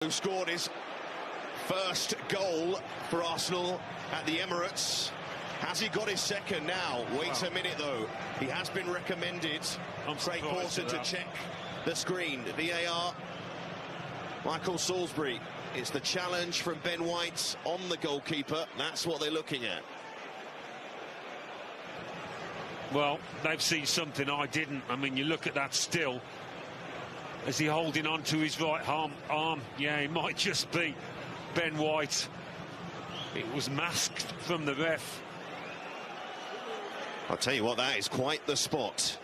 Who scored his first goal for Arsenal at the Emirates. Has he got his second now? Wait a minute though. He has been recommended. Craig Pawson to check the screen. VAR. Michael Salisbury. It's the challenge from Ben White on the goalkeeper. That's what they're looking at. Well, they've seen something I didn't. I mean, you look at that still. Is he holding on to his right arm? Yeah, it might just be Ben White. It was masked from the ref. I'll tell you what, that is quite the spot.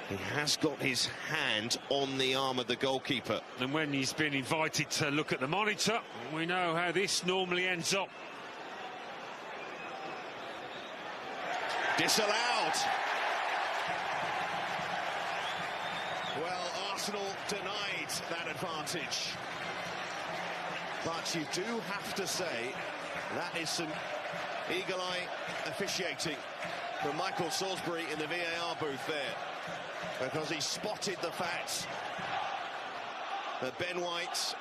He has got his hand on the arm of the goalkeeper. And when he's been invited to look at the monitor, we know how this normally ends up. Disallowed. Well, Arsenal denied that advantage. But you do have to say that is some eagle-eye officiating from Michael Salisbury in the VAR booth there, because he spotted the fact that Ben White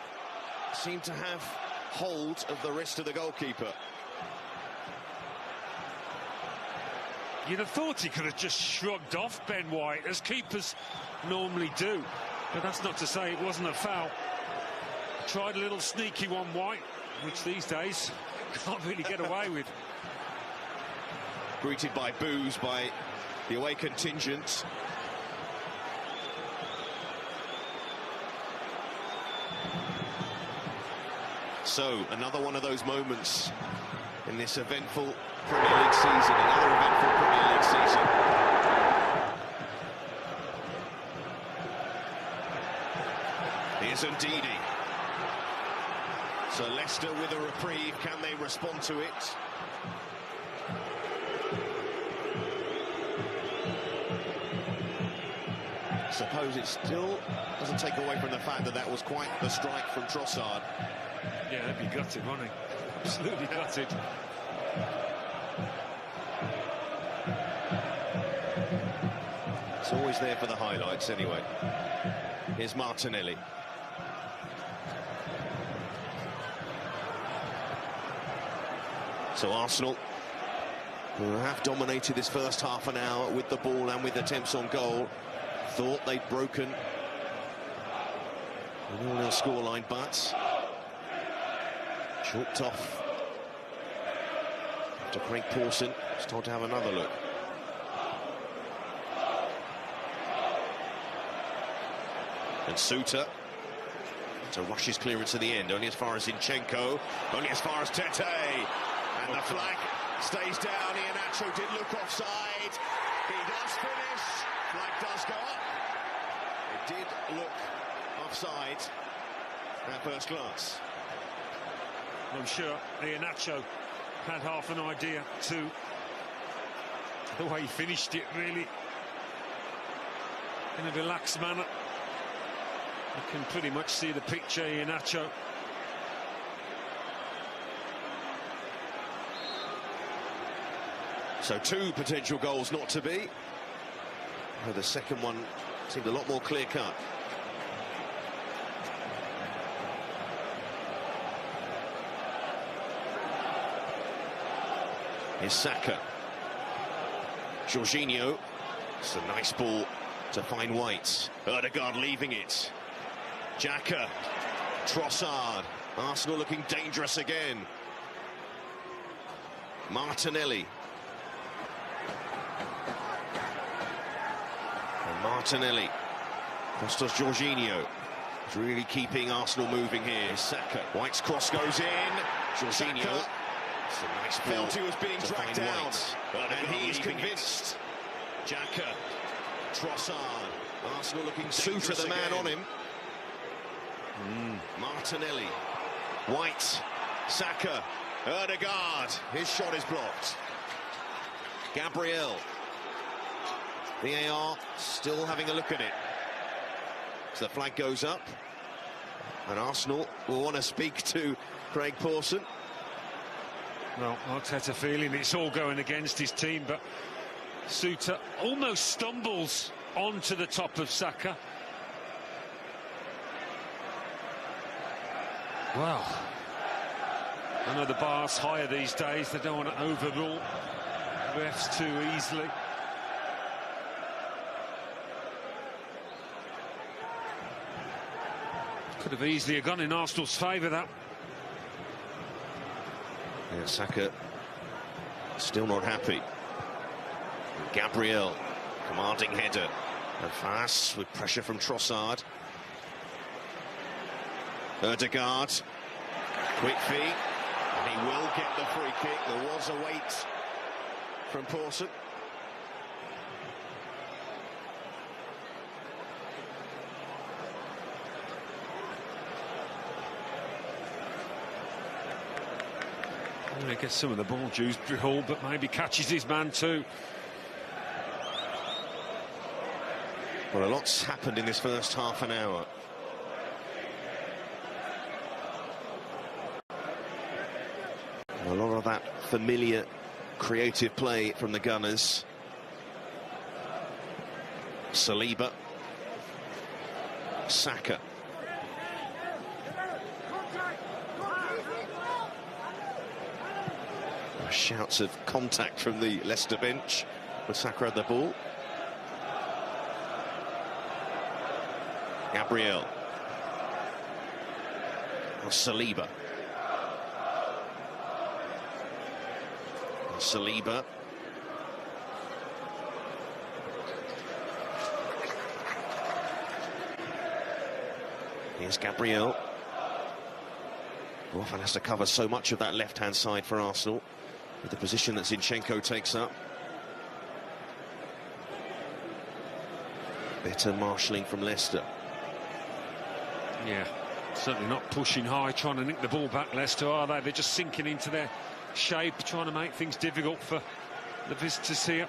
seemed to have hold of the wrist of the goalkeeper. You'd have thought he could have just shrugged off Ben White, as keepers normally do. But that's not to say it wasn't a foul. Tried a little sneaky one, White, which these days can't really get away with. Greeted by boos by the away contingent. So, another one of those moments in this eventful Premier League season, another eventful Premier League season. Here's Ndidi. So Leicester with a reprieve, can they respond to it? I suppose it still doesn't take away from the fact that that was quite the strike from Trossard. Yeah, he'd be gutted, wouldn't he? Absolutely gutted. It's always there for the highlights anyway. Here's Martinelli. So Arsenal, who have dominated this first half an hour with the ball and with attempts on goal, thought they'd broken the 0-0 scoreline, but chalked off to Craig Pawson. It's told to have another look. And Suter to rush his clearance to the end, only as far as Zinchenko, only as far as Tete, and the flag stays down. Iheanacho did look offside. He does finish. Flag does go up. It did look offside at first glance. I'm sure Iheanacho had half an idea too. The way he finished it, really, in a relaxed manner. You can pretty much see the picture, Iheanacho. So two potential goals not to be. Oh, the second one seemed a lot more clear-cut. Here's Saka. Jorginho. It's a nice ball to find White. Ødegaard leaving it. Xhaka. Trossard. Arsenal looking dangerous again. Martinelli. And Martinelli. Costas Jorginho. It's really keeping Arsenal moving here. Saka. White's cross goes in. Jorginho. It's a nice ball. Felt he was being dragged out, and he's convinced. Xhaka. Trossard. Arsenal looking Suter, the man on him. Martinelli. White. Saka. Ødegaard. His shot is blocked. Gabriel. VAR still having a look at it. So the flag goes up. And Arsenal will want to speak to Craig Pawson. Well, Arteta feeling it's all going against his team, but Suter almost stumbles onto the top of Saka. Well, I know the bar's higher these days. They don't want to overrule refs too easily. Could have easily gone in Arsenal's favour, that. Yeah, Saka still not happy. Gabriel, commanding header. And fast with pressure from Trossard. Ødegaard, quick feet, and he will get the free kick. There was a wait from Pawson. He gets some of the ball juice, Hall, but maybe catches his man too. Well, a lot's happened in this first half an hour. A lot of that familiar, creative play from the Gunners. Saliba. Saka. Shouts of contact from the Leicester bench with Saka had the ball. Gabriel. Saliba. Saliba. Here's Gabriel. Who often has to cover so much of that left-hand side for Arsenal, with the position that Zinchenko takes up. Better marshalling from Leicester. Yeah, certainly not pushing high, trying to nick the ball back, Leicester, are they? They're just sinking into their shape, trying to make things difficult for the visitors here.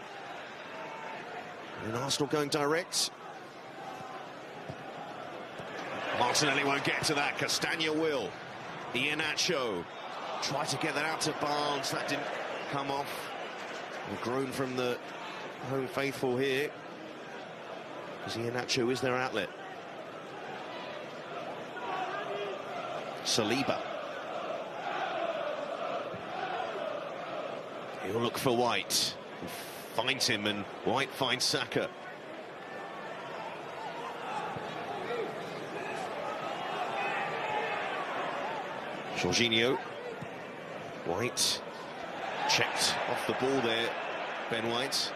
And Arsenal going direct. Martinelli won't get to that. Castagna will. Iheanacho tried to get that out to Barnes. That didn't come off. A groan from the home faithful here, because Iheanacho is their outlet. Saliba. He'll look for White. Finds him, and White finds Saka. Jorginho. White. Checked off the ball there, Ben White.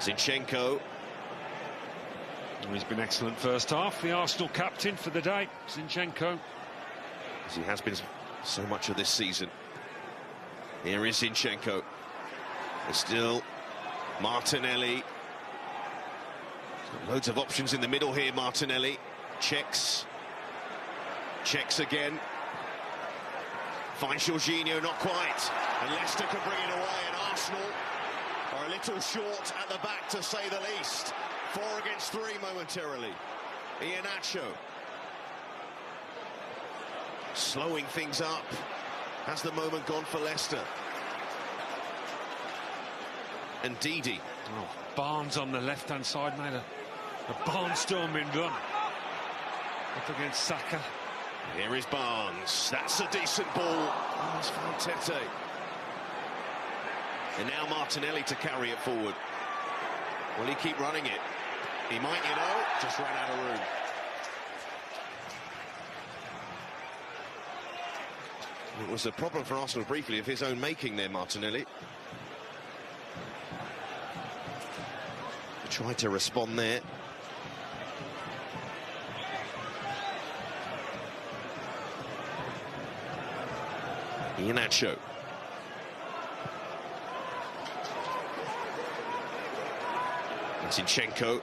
Zinchenko. He's been excellent first half, the Arsenal captain for the day, Zinchenko. As he has been so much of this season. Here is Zinchenko. There's still Martinelli. Loads of options in the middle here, Martinelli. Checks. Checks again. Finds Jorginho, not quite. And Leicester can bring it away, and Arsenal are a little short at the back, to say the least. 4 against 3 momentarily. Iheanacho. Slowing things up. Has the moment gone for Leicester? And Didi. Oh, Barnes on the left-hand side made a barnstorming run up against Saka. Here is Barnes. That's a decent ball. Oh, it's found Tete. And now Martinelli to carry it forward. Will he keep running it? He might, you know. Just ran out of room. It was a problem for Arsenal briefly of his own making there, Martinelli. He tried to respond there. Iheanacho. Zinchenko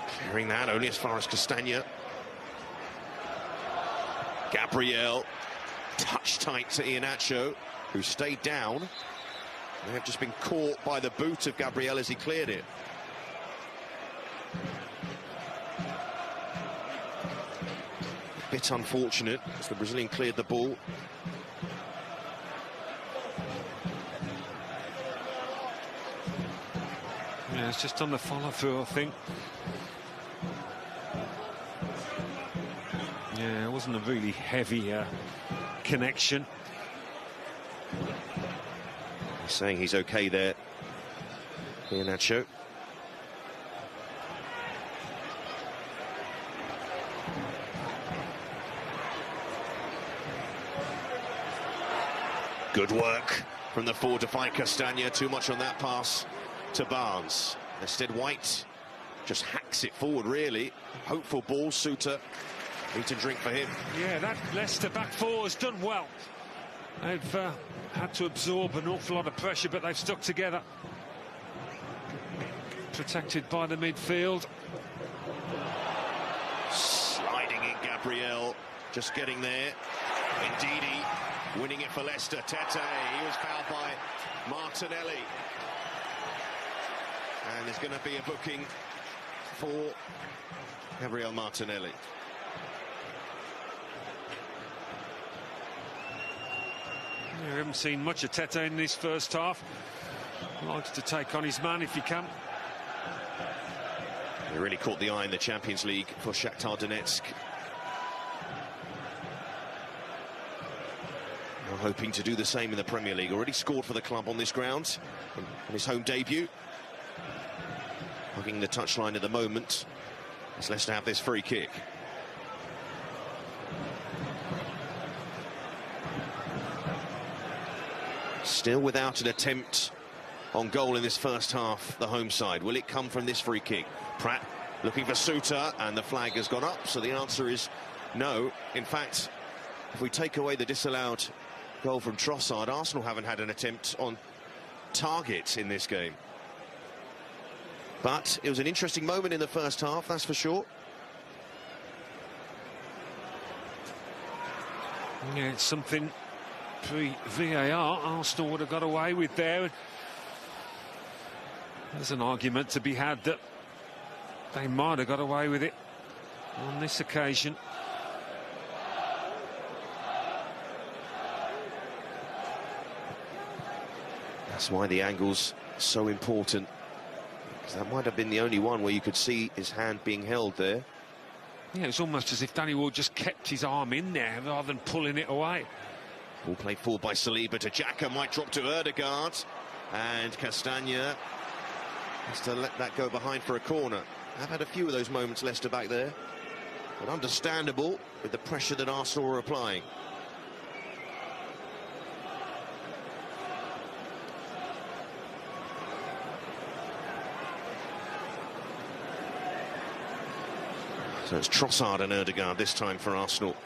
clearing that only as far as Castagna. Gabriel, touch tight to Iheanacho, who stayed down. They have just been caught by the boot of Gabriel as he cleared it. A bit unfortunate as the Brazilian cleared the ball. Yeah, it's just on the follow-through, I think. Yeah, it wasn't a really heavy connection. He's saying he's okay there, Iheanacho. Good work from the forward to find Castagna. Too much on that pass to Barnes. Instead, White just hacks it forward, really. Hopeful ball, Suter. Eat and drink for him. Yeah, that Leicester back four has done well. They've had to absorb an awful lot of pressure, but they've stuck together. Protected by the midfield. Sliding in Gabriel, just getting there. Ndidi winning it for Leicester. Tete, he was fouled by Martinelli. And there's going to be a booking for Gabriel Martinelli. Yeah, we haven't seen much of Tete in this first half. Likes to take on his man if he can. He really caught the eye in the Champions League for Shakhtar Donetsk. Now hoping to do the same in the Premier League. Already scored for the club on this ground in his home debut. Hugging the touchline at the moment as Leicester have this free kick. Still without an attempt on goal in this first half, the home side. Will it come from this free kick? Pratt looking for Suter, and the flag has gone up, so the answer is no. In fact, if we take away the disallowed goal from Trossard, Arsenal haven't had an attempt on target in this game. But it was an interesting moment in the first half, that's for sure. Yeah, it's something pre-VAR Arsenal would have got away with there. There's an argument to be had that they might have got away with it on this occasion. That's why the angle's so important, because that might have been the only one where you could see his hand being held there. Yeah, it's almost as if Danny Ward just kept his arm in there rather than pulling it away. Ball played forward by Saliba to Xhaka, might drop to Ødegaard, and Castagna has to let that go behind for a corner. I've had a few of those moments, Leicester back there, but understandable with the pressure that Arsenal were applying. So it's Trossard and Ødegaard this time for Arsenal.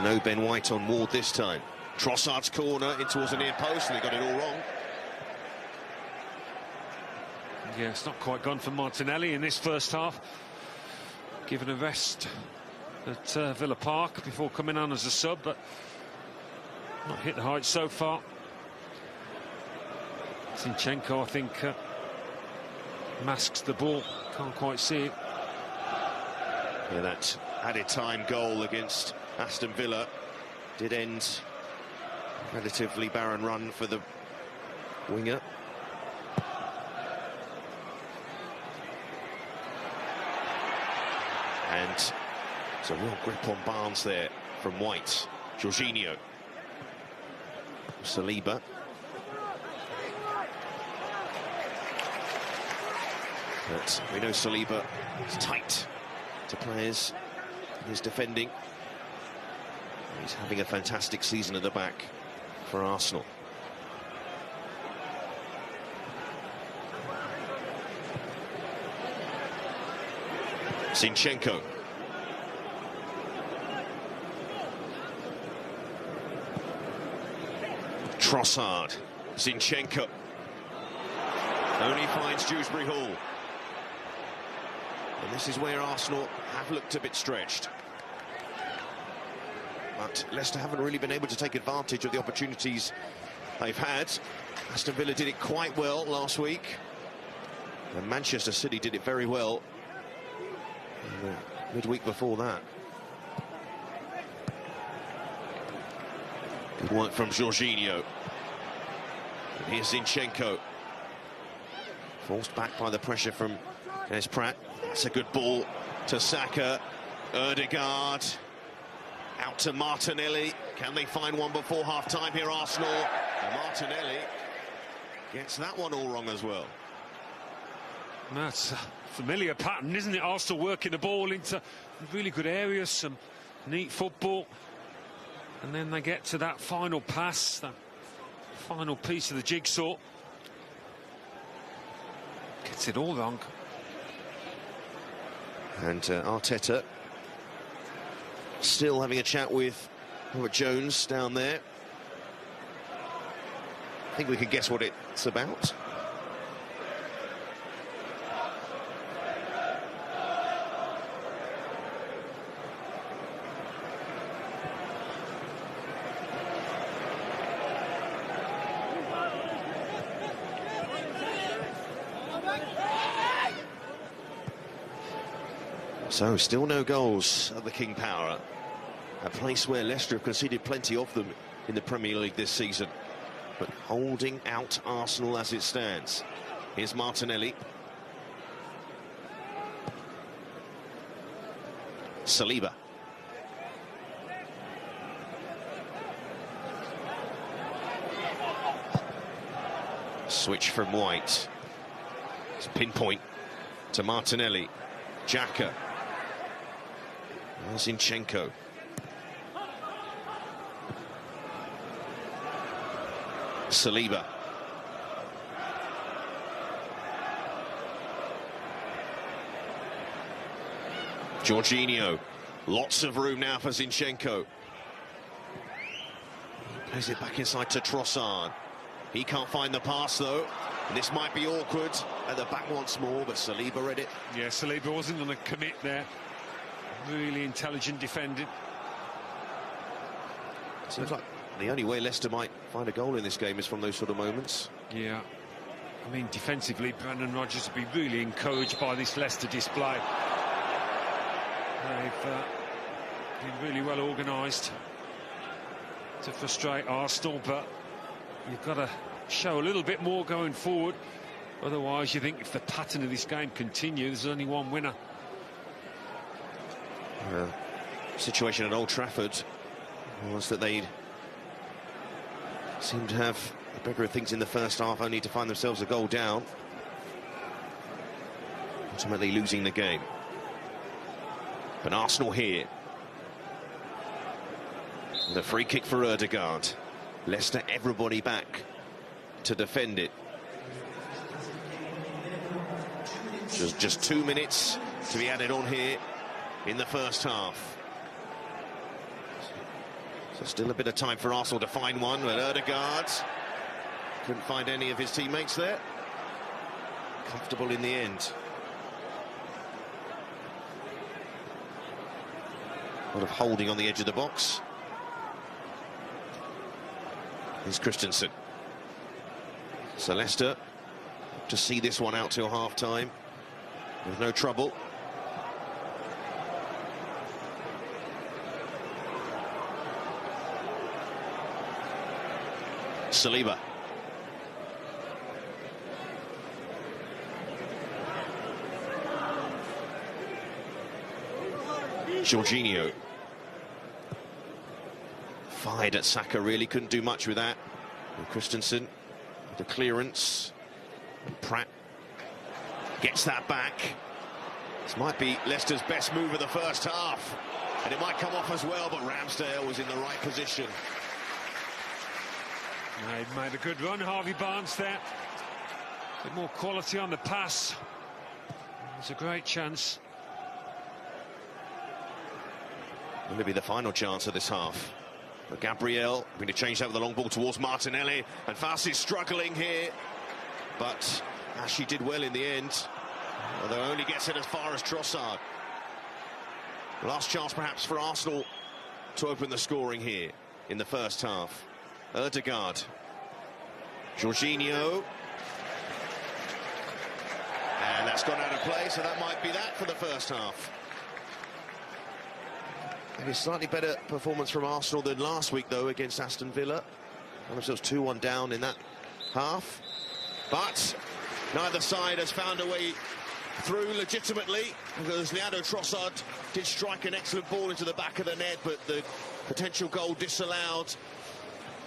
No Ben White on Ward this time. Trossard's corner in towards the near post, and they got it all wrong. Yeah, it's not quite gone for Martinelli in this first half. Given a rest at Villa Park before coming on as a sub, but not hit the heights so far. Zinchenko, I think, masks the ball. Can't quite see it. Yeah, that added time goal against Aston Villa did end relatively barren run for the winger. And it's a real grip on Barnes there from White. Jorginho. Saliba. But we know Saliba is tight to players in his defending. He's having a fantastic season at the back for Arsenal. Zinchenko. Trossard. Zinchenko. Only finds Dewsbury Hall. And this is where Arsenal have looked a bit stretched. But Leicester haven't really been able to take advantage of the opportunities they've had. Aston Villa did it quite well last week. And Manchester City did it very well in the midweek before that. Good work from Jorginho. And here's Zinchenko. Forced back by the pressure from Des Pratt. That's a good ball to Saka. Ødegaard out to Martinelli. Can they find one before half-time here, Arsenal? And Martinelli gets that one all wrong as well. That's a familiar pattern, isn't it? Arsenal working the ball into really good areas, some neat football. And then they get to that final pass, that final piece of the jigsaw. Gets it all wrong. And Arteta still having a chat with Robert Jones down there. I think we can guess what it's about. So, still no goals at the King Power, a place where Leicester have conceded plenty of them in the Premier League this season, but holding out Arsenal as it stands. Here's Martinelli. Saliba. Switch from White. It's pinpoint to Martinelli. Xhaka. Zinchenko. Saliba. Jorginho. Lots of room now for Zinchenko. Plays it back inside to Trossard. He can't find the pass though. And this might be awkward at the back once more, but Saliba read it. Yeah, Saliba wasn't going to commit there. Really intelligent defending. Seems like the only way Leicester might find a goal in this game is from those sort of moments. Yeah. I mean, defensively, Brendan Rodgers will be really encouraged by this Leicester display. They've been really well organised to frustrate Arsenal, but you've got to show a little bit more going forward. Otherwise, you think if the pattern of this game continues, there's only one winner. Situation at Old Trafford was that they'd seemed to have the better of things in the first half, only to find themselves a goal down, ultimately losing the game. But Arsenal here. The free kick for Ødegaard. Leicester, everybody back to defend it. Just 2 minutes to be added on here in the first half. So still a bit of time for Arsenal to find one, but Ødegaard couldn't find any of his teammates there. Comfortable in the end. A lot of holding on the edge of the box. Here's Christensen. So Leicester to see this one out till half-time with no trouble. Saliba. Jorginho. Fired at Saka, really couldn't do much with that. And Christensen, the clearance. And Pratt gets that back. This might be Leicester's best move of the first half. And it might come off as well, but Ramsdale was in the right position. He made a good run, Harvey Barnes there. A bit more quality on the pass. It's a great chance. Will it be the final chance of this half? But Gabriel going to change that with the long ball towards Martinelli. And Fast is struggling here. But Ashley did well in the end. Although only gets it as far as Trossard. Last chance perhaps for Arsenal to open the scoring here in the first half. Ødegaard. Jorginho. And that's gone out of play, so that might be that for the first half. Maybe a slightly better performance from Arsenal than last week, though, against Aston Villa. Found themselves 2-1 down in that half. But Neither side has found a way through legitimately, because Leandro Trossard did strike an excellent ball into the back of the net, but the potential goal disallowed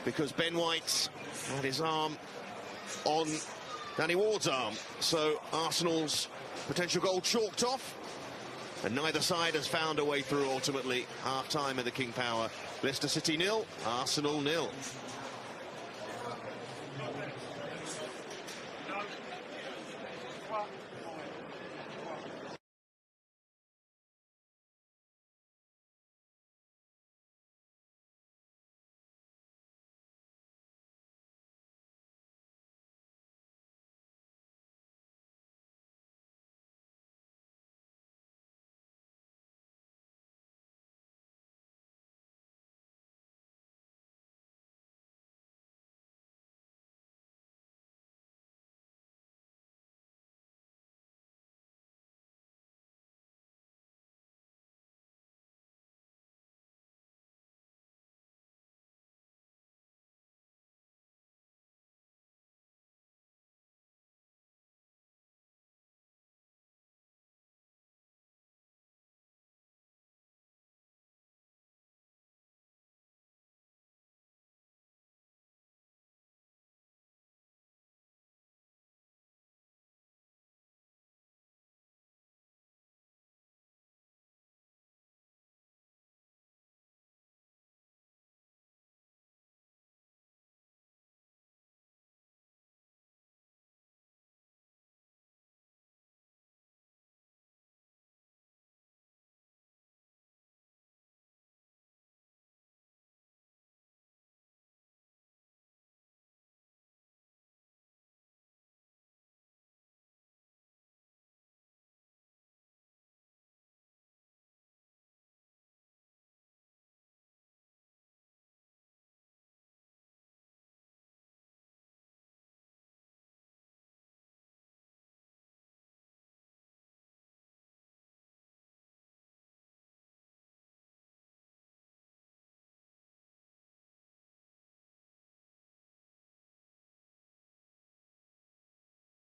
because Ben White had his arm on Danny Ward's arm. So Arsenal's potential goal chalked off, and neither side has found a way through ultimately. Half-time in the King Power. Leicester City 0, Arsenal 0.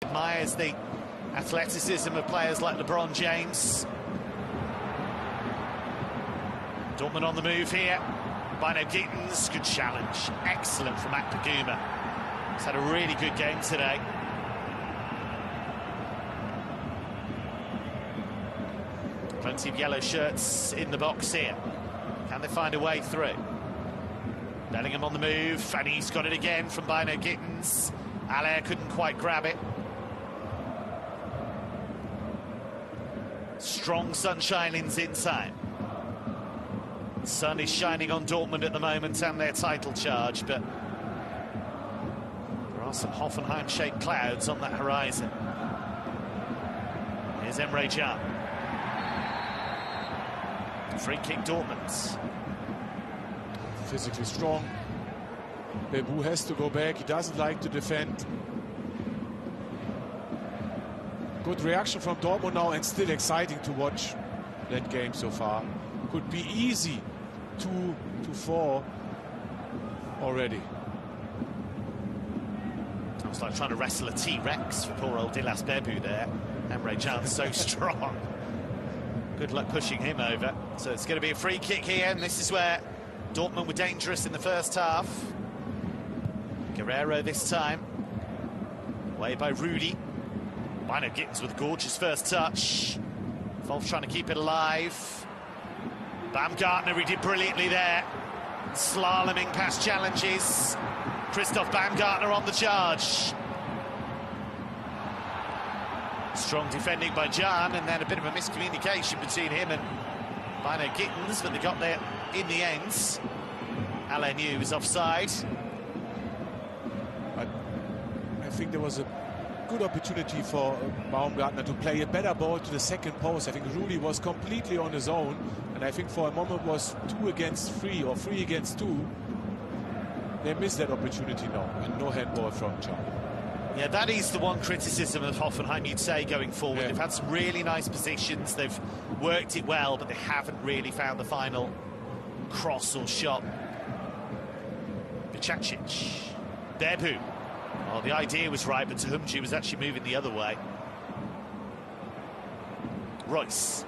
Admires the athleticism of players like LeBron James. Dortmund on the move here. Bino Gittins, good challenge. Excellent from Akpaguma. He's had a really good game today. Plenty of yellow shirts in the box here. Can they find a way through? Bellingham on the move, and he's got it again from Bino Gittins. Allaire couldn't quite grab it. Strong sunshine inside. The sun is shining on Dortmund at the moment and their title charge, but there are some Hoffenheim-shaped clouds on that horizon. Here's Emre Can. Free kick Dortmund. Physically strong. Bebu has to go back. He doesn't like to defend. Good reaction from Dortmund now, and still exciting to watch that game so far. Could be easy 2-4 already. It was like trying to wrestle a T-Rex for poor old Dilas Bebu there. Emre Can's so strong. Good luck pushing him over. So it's going to be a free kick here, and this is where Dortmund were dangerous in the first half. Guerrero this time. Away by Rudy. Bino Gittins with a gorgeous first touch. Wolf trying to keep it alive. Baumgartner, he did brilliantly there. Slaloming past challenges. Christoph Baumgartner on the charge. Strong defending by Can, and then a bit of a miscommunication between him and Bino Gittins, but they got there in the end. Alain New is offside. I think there was a good opportunity for Baumgartner to play a better ball to the second post. I think Rudy was completely on his own, and I think for a moment was 2 against 3 or 3 against 2. They missed that opportunity now, and no handball from Can. Yeah, that is the one criticism of Hoffenheim, you'd say, going forward. Yeah. They've had some really nice positions, they've worked it well, but they haven't really found the final cross or shot. Bicacic. Bebu Well, the idea was right, but Tahumji was actually moving the other way. Royce.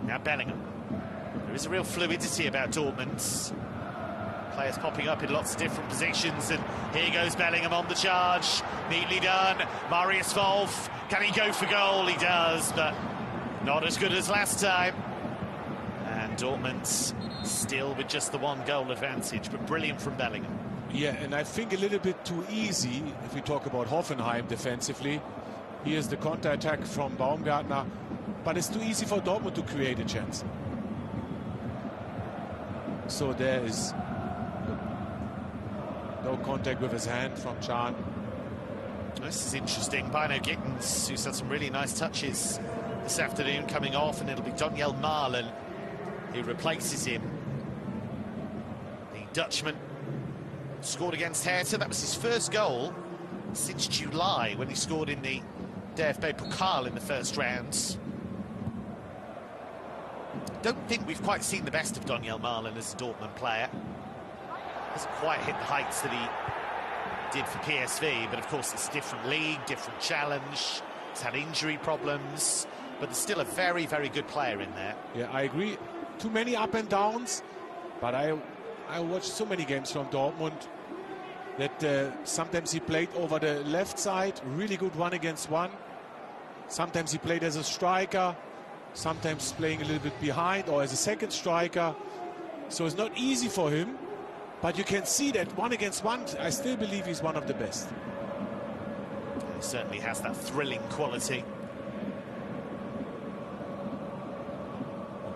Now Bellingham. There is a real fluidity about Dortmund. Players popping up in lots of different positions, and here goes Bellingham on the charge. Neatly done. Marius Wolf. Can he go for goal? He does, but not as good as last time. And Dortmund still with just the one goal advantage, but brilliant from Bellingham. Yeah, and I think a little bit too easy if we talk about Hoffenheim defensively. Here's the counter-attack from Baumgartner, but it's too easy for Dortmund to create a chance. So there is no contact with his hand from Can. This is interesting. Bino Gittens, who's had some really nice touches this afternoon, coming off, and it'll be Donyell Malen who replaces him. The Dutchman scored against Hertha. That was his first goal since July, when he scored in the DFB Pokal in the first round. Don't think we've quite seen the best of Donyell Malen as a Dortmund player. Hasn't quite hit the heights that he did for PSV, but of course it's a different league, different challenge. He's had injury problems, but there's still a very, very good player in there. Yeah, I agree. Too many up and downs, but I watched so many games from Dortmund that sometimes he played over the left side, really good 1-against-1. Sometimes he played as a striker, sometimes playing a little bit behind or as a second striker. So it's not easy for him, but you can see that 1-against-1, I still believe he's one of the best. He certainly has that thrilling quality.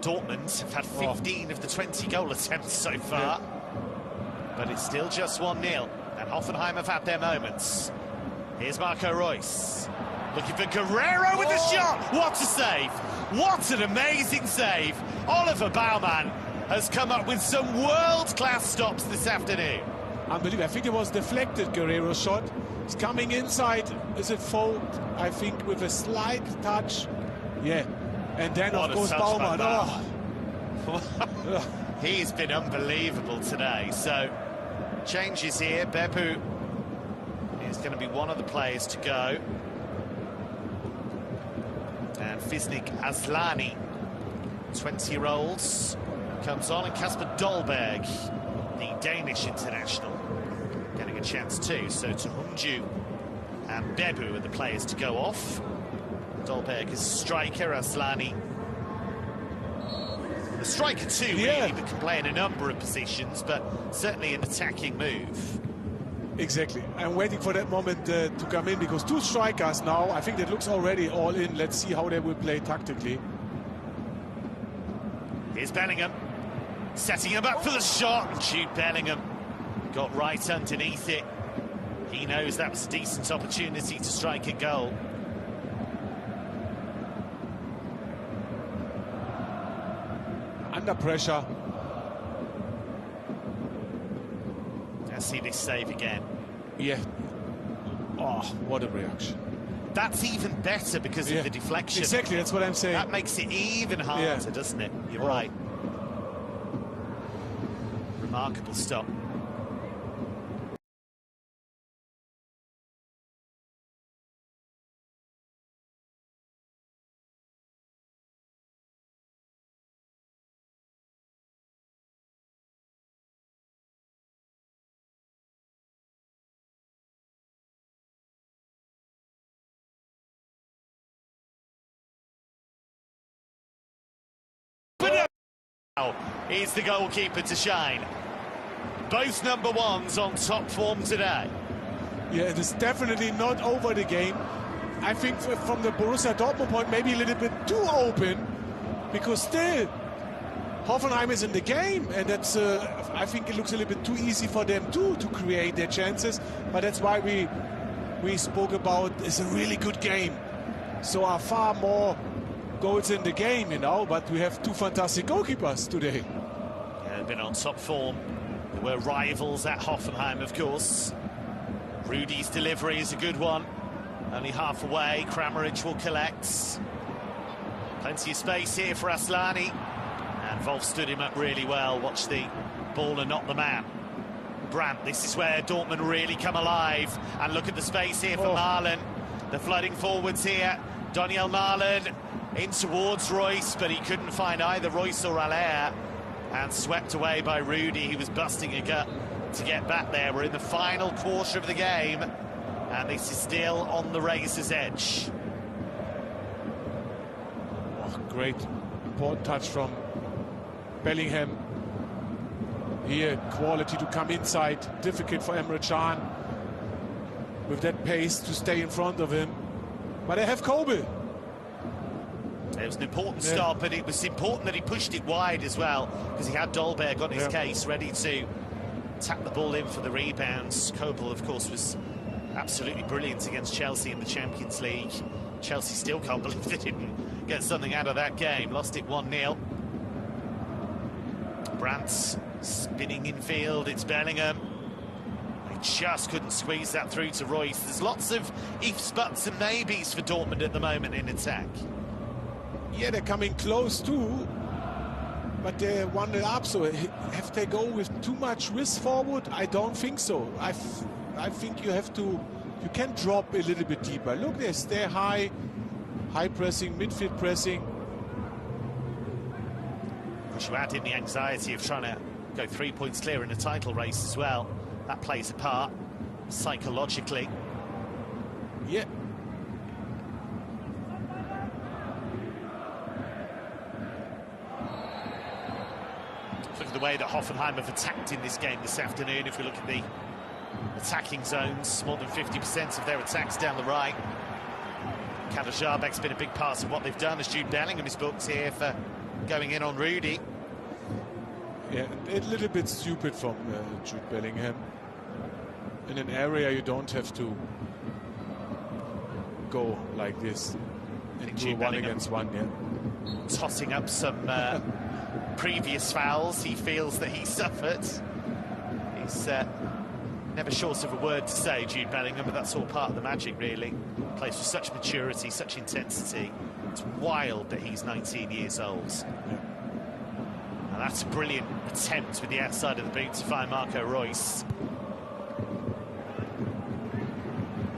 Dortmund have had 15 of the 20 goal attempts so far, but it's still just 1-0, and Hoffenheim have had their moments. Here's Marco Reus, looking for Guerrero with the shot. What a save! What an amazing save! Oliver Baumann has come up with some world-class stops this afternoon. Unbelievable. I think it was deflected, Guerrero's shot. It's coming inside. Is it fouled? I think with a slight touch. Yeah. And then, of course, Baumann. Oh. He's been unbelievable today. So, changes here. Bebu is going to be one of the players to go. And Fisnik Aslani, 20-year-olds, comes on. And Kasper Dolberg, the Danish international, getting a chance too. So, Tahumju and Bebu are the players to go off. Dolberg is a striker, Aslani a striker too, really, but can play in a number of positions, but certainly an attacking move. Exactly. I'm waiting for that moment to come in, because two strikers now, I think that looks already all in. Let's see how they will play tactically. Here's Bellingham, setting him up for the shot, and Jude Bellingham got right underneath it. He knows that was a decent opportunity to strike a goal. Under pressure. Let's see this save again. Yeah. Oh, what a reaction. That's even better because of the deflection. Exactly, that's what I'm saying. That makes it even harder, doesn't it? You're right. Remarkable stop. Is the goalkeeper to shine. Both number ones on top form today. Yeah, it is definitely not over the game. I think from the Borussia Dortmund point, maybe a little bit too open, because still Hoffenheim is in the game, and that's I think it looks a little bit too easy for them too to create their chances. But that's why we spoke about it's a really good game. So are far more goals in the game, you know, but we have two fantastic goalkeepers today. Yeah, they've been on top form. They were rivals at Hoffenheim, of course. Rudy's delivery is a good one. Only half away. Kramaric will collect. Plenty of space here for Aslani. And Wolf stood him up really well. Watch the ball and not the man. Brandt, this is where Dortmund really come alive. And look at the space here for Marlon. They're flooding forwards here. Daniel Marlon in towards Royce, but he couldn't find either Royce or Allaire. And swept away by Rudy. He was busting a gut to get back there. We're in the final quarter of the game, and this is still on the razor's edge. Oh, great, important touch from Bellingham. Here, quality to come inside. Difficult for Emre Can with that pace to stay in front of him. But they have Kobel. It was an important stop, and it was important that he pushed it wide as well, because he had Dolberg on his case, ready to tap the ball in for the rebounds. Kobel, of course, was absolutely brilliant against Chelsea in the Champions League. Chelsea still can't believe they didn't get something out of that game. Lost it 1-0. Brandt spinning in field. It's Bellingham. They just couldn't squeeze that through to Royce. There's lots of ifs, buts and maybes for Dortmund at the moment in attack. Yeah, they're coming close too, but they're 1-0 up, so have they go with too much risk forward? I don't think so. I think you have to, you can drop a little bit deeper. Look, they stay high pressing, midfield pressing. You add in the anxiety of trying to go 3 points clear in a title race as well. That plays a part psychologically. Yeah. Look at the way that Hoffenheim have attacked in this game this afternoon. If we look at the attacking zones, more than 50% of their attacks down the right. Kader Jabek's been a big part of what they've done, as Jude Bellingham is booked here for going in on Rudy. Yeah, a little bit stupid from Jude Bellingham. In an area you don't have to go like this into 1-against-1, yeah. Tossing up some previous fouls he feels that he suffered. He's never short of a word to say, Jude Bellingham, but that's all part of the magic, really. Plays with such maturity, such intensity. It's wild that he's 19 years old. Yeah. And that's a brilliant attempt with the outside of the boot to find Marco Royce.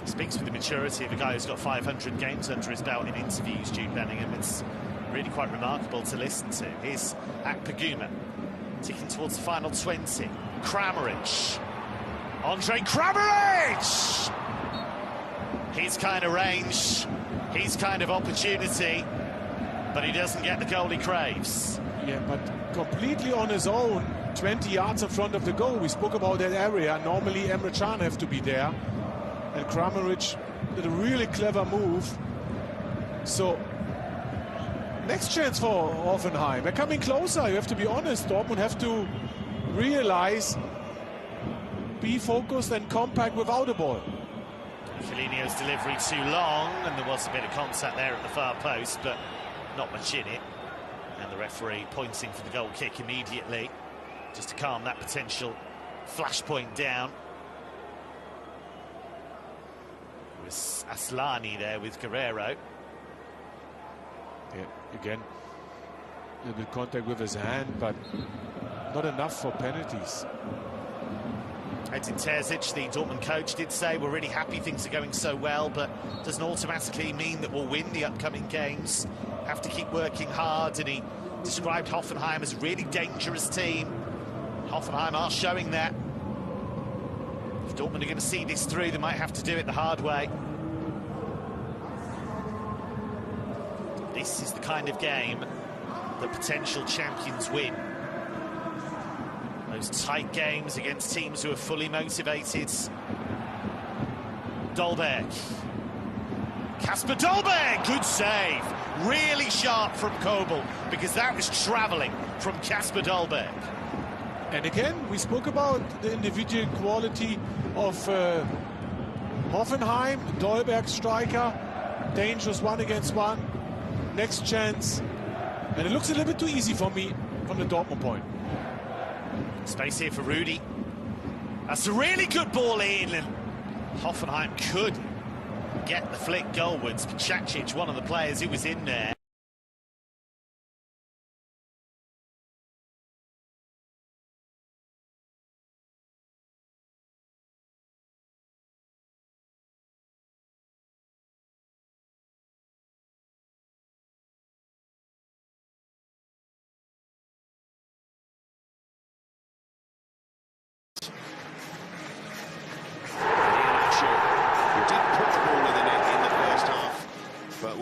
Speaks with the maturity of a guy who's got 500 games under his belt in interviews, Jude Bellingham. It's really quite remarkable to listen to. Here's Akpaguma, ticking towards the final 20. Kramaric. Andre Kramaric! His kind of range, his kind of opportunity, but he doesn't get the goal he craves. Yeah, but completely on his own, 20 yards in front of the goal. We spoke about that area. Normally Emre Can have to be there. And Kramaric did a really clever move. So, next chance for Hoffenheim. They're coming closer, you have to be honest. Dortmund have to realize, be focused and compact without the ball. Felinho's delivery too long, and there was a bit of contact there at the far post, but not much in it. And the referee pointing for the goal kick immediately, just to calm that potential flashpoint down. It was Aslani there with Guerrero. Yeah, again, a little bit contact with his hand, but not enough for penalties. Edin Terzic, the Dortmund coach, did say we're really happy things are going so well, but doesn't automatically mean that we'll win the upcoming games. Have to keep working hard, and he described Hoffenheim as a really dangerous team. Hoffenheim are showing that. If Dortmund are going to see this through, they might have to do it the hard way. This is the kind of game that potential champions win. Those tight games against teams who are fully motivated. Dolberg. Kasper Dolberg, good save. Really sharp from Kobel, because that was travelling from Kasper Dolberg. And again, we spoke about the individual quality of Hoffenheim. Dolberg striker, dangerous 1-against-1. Next chance. And it looks a little bit too easy for me from the Dortmund point. Space here for Rudy. That's a really good ball in, and Hoffenheim could get the flick goalwards, but Čačić, one of the players who was in there.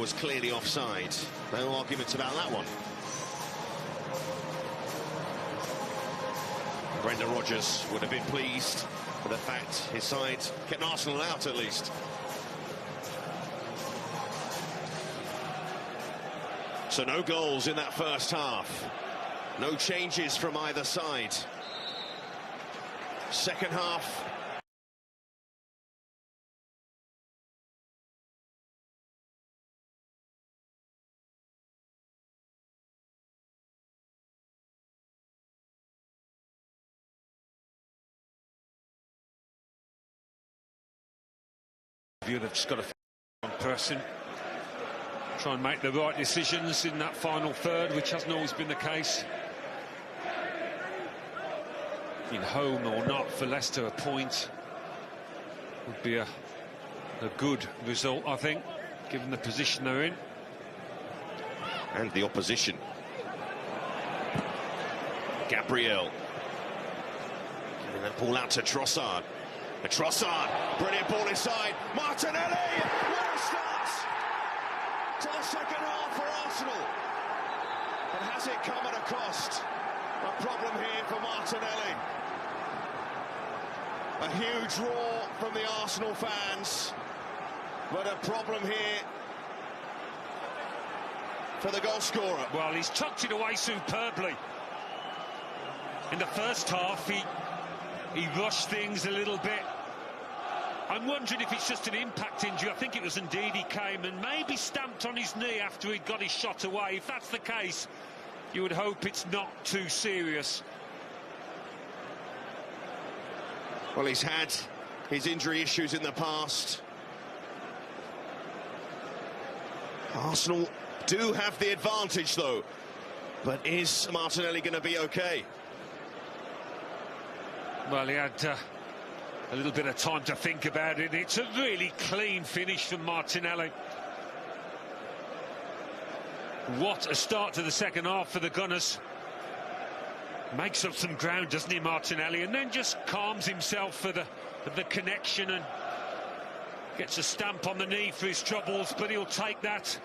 was clearly offside. No arguments about that one. Brendan Rodgers would have been pleased with the fact his side kept Arsenal out at least. So no goals in that first half. No changes from either side. Second half. They've just got to one person, try and make the right decisions in that final third, which hasn't always been the case. In home or not, for Leicester, a point would be a good result, I think, given the position they're in. And the opposition. Gabriel. Giving that ball out to Trossard. Trossard, brilliant ball inside. Martinelli, what a start to the second half for Arsenal. And has it come at a cost? A problem here for Martinelli. A huge roar from the Arsenal fans, but a problem here for the goal scorer. Well, he's tucked it away superbly. In the first half, he rushed things a little bit. I'm wondering if it's just an impact injury. I think it was indeed he came and maybe stamped on his knee after he'd got his shot away. If that's the case, you would hope it's not too serious. Well, he's had his injury issues in the past. Arsenal do have the advantage, though. But is Martinelli going to be okay? Well, he had a little bit of time to think about it. It's a really clean finish from Martinelli. What a start to the second half for the Gunners. Makes up some ground, doesn't he, Martinelli? And then just calms himself for the connection and gets a stamp on the knee for his troubles, but he'll take that.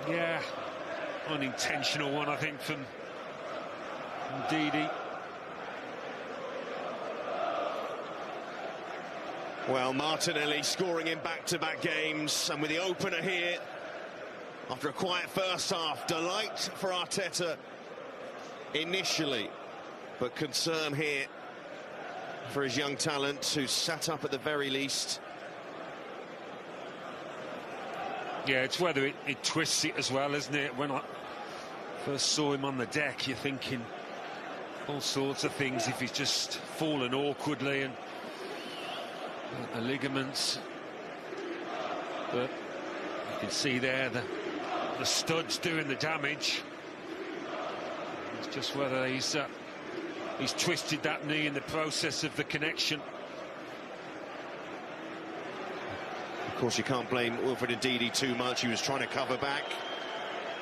Yeah, unintentional one, I think, from Didi. Well, Martinelli scoring in back-to-back games, and with the opener here, after a quiet first half, delight for Arteta initially, but concern here for his young talent, who sat up at the very least. Yeah, it's whether it twists it as well, isn't it? When I first saw him on the deck, you're thinking all sorts of things. If he's just fallen awkwardly and the ligaments, but you can see there the studs doing the damage. It's just whether he's twisted that knee in the process of the connection. Of course, you can't blame Wilfred Ndidi too much. He was trying to cover back.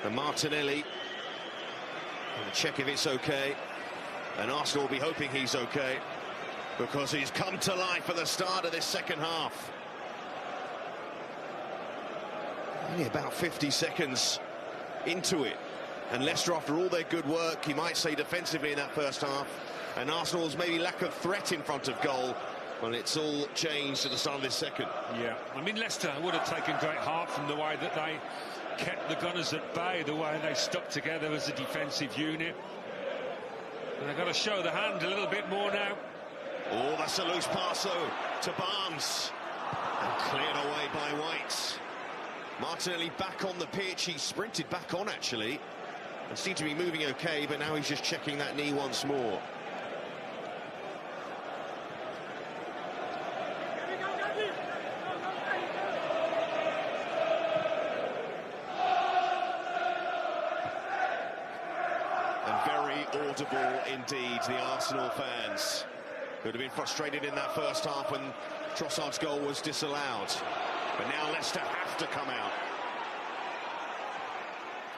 And Martinelli, and check if it's okay. And Arsenal will be hoping he's okay, because he's come to life at the start of this second half. Only about 50 seconds into it. And Leicester, after all their good work, you might say defensively in that first half, and Arsenal's maybe lack of threat in front of goal, well, it's all changed at the start of this second. Yeah, I mean, Leicester would have taken great heart from the way that they kept the Gunners at bay, the way they stuck together as a defensive unit. And they've got to show the hand a little bit more now. Oh, that's a loose pass, though, to Barnes. And cleared away by White. Martinelli back on the pitch. He sprinted back on, actually, and seemed to be moving okay, but now he's just checking that knee once more. And very audible indeed, the Arsenal fans, who would have been frustrated in that first half when Trossard's goal was disallowed. But now Leicester have to come out.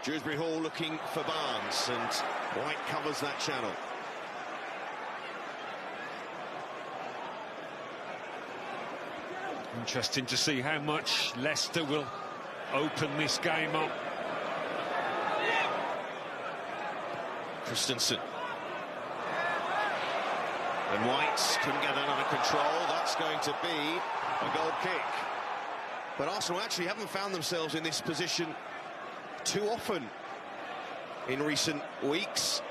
Dewsbury Hall looking for Barnes, and White covers that channel. Interesting to see how much Leicester will open this game up. Christensen. And White couldn't get that under control. That's going to be a goal kick. But Arsenal actually haven't found themselves in this position too often in recent weeks,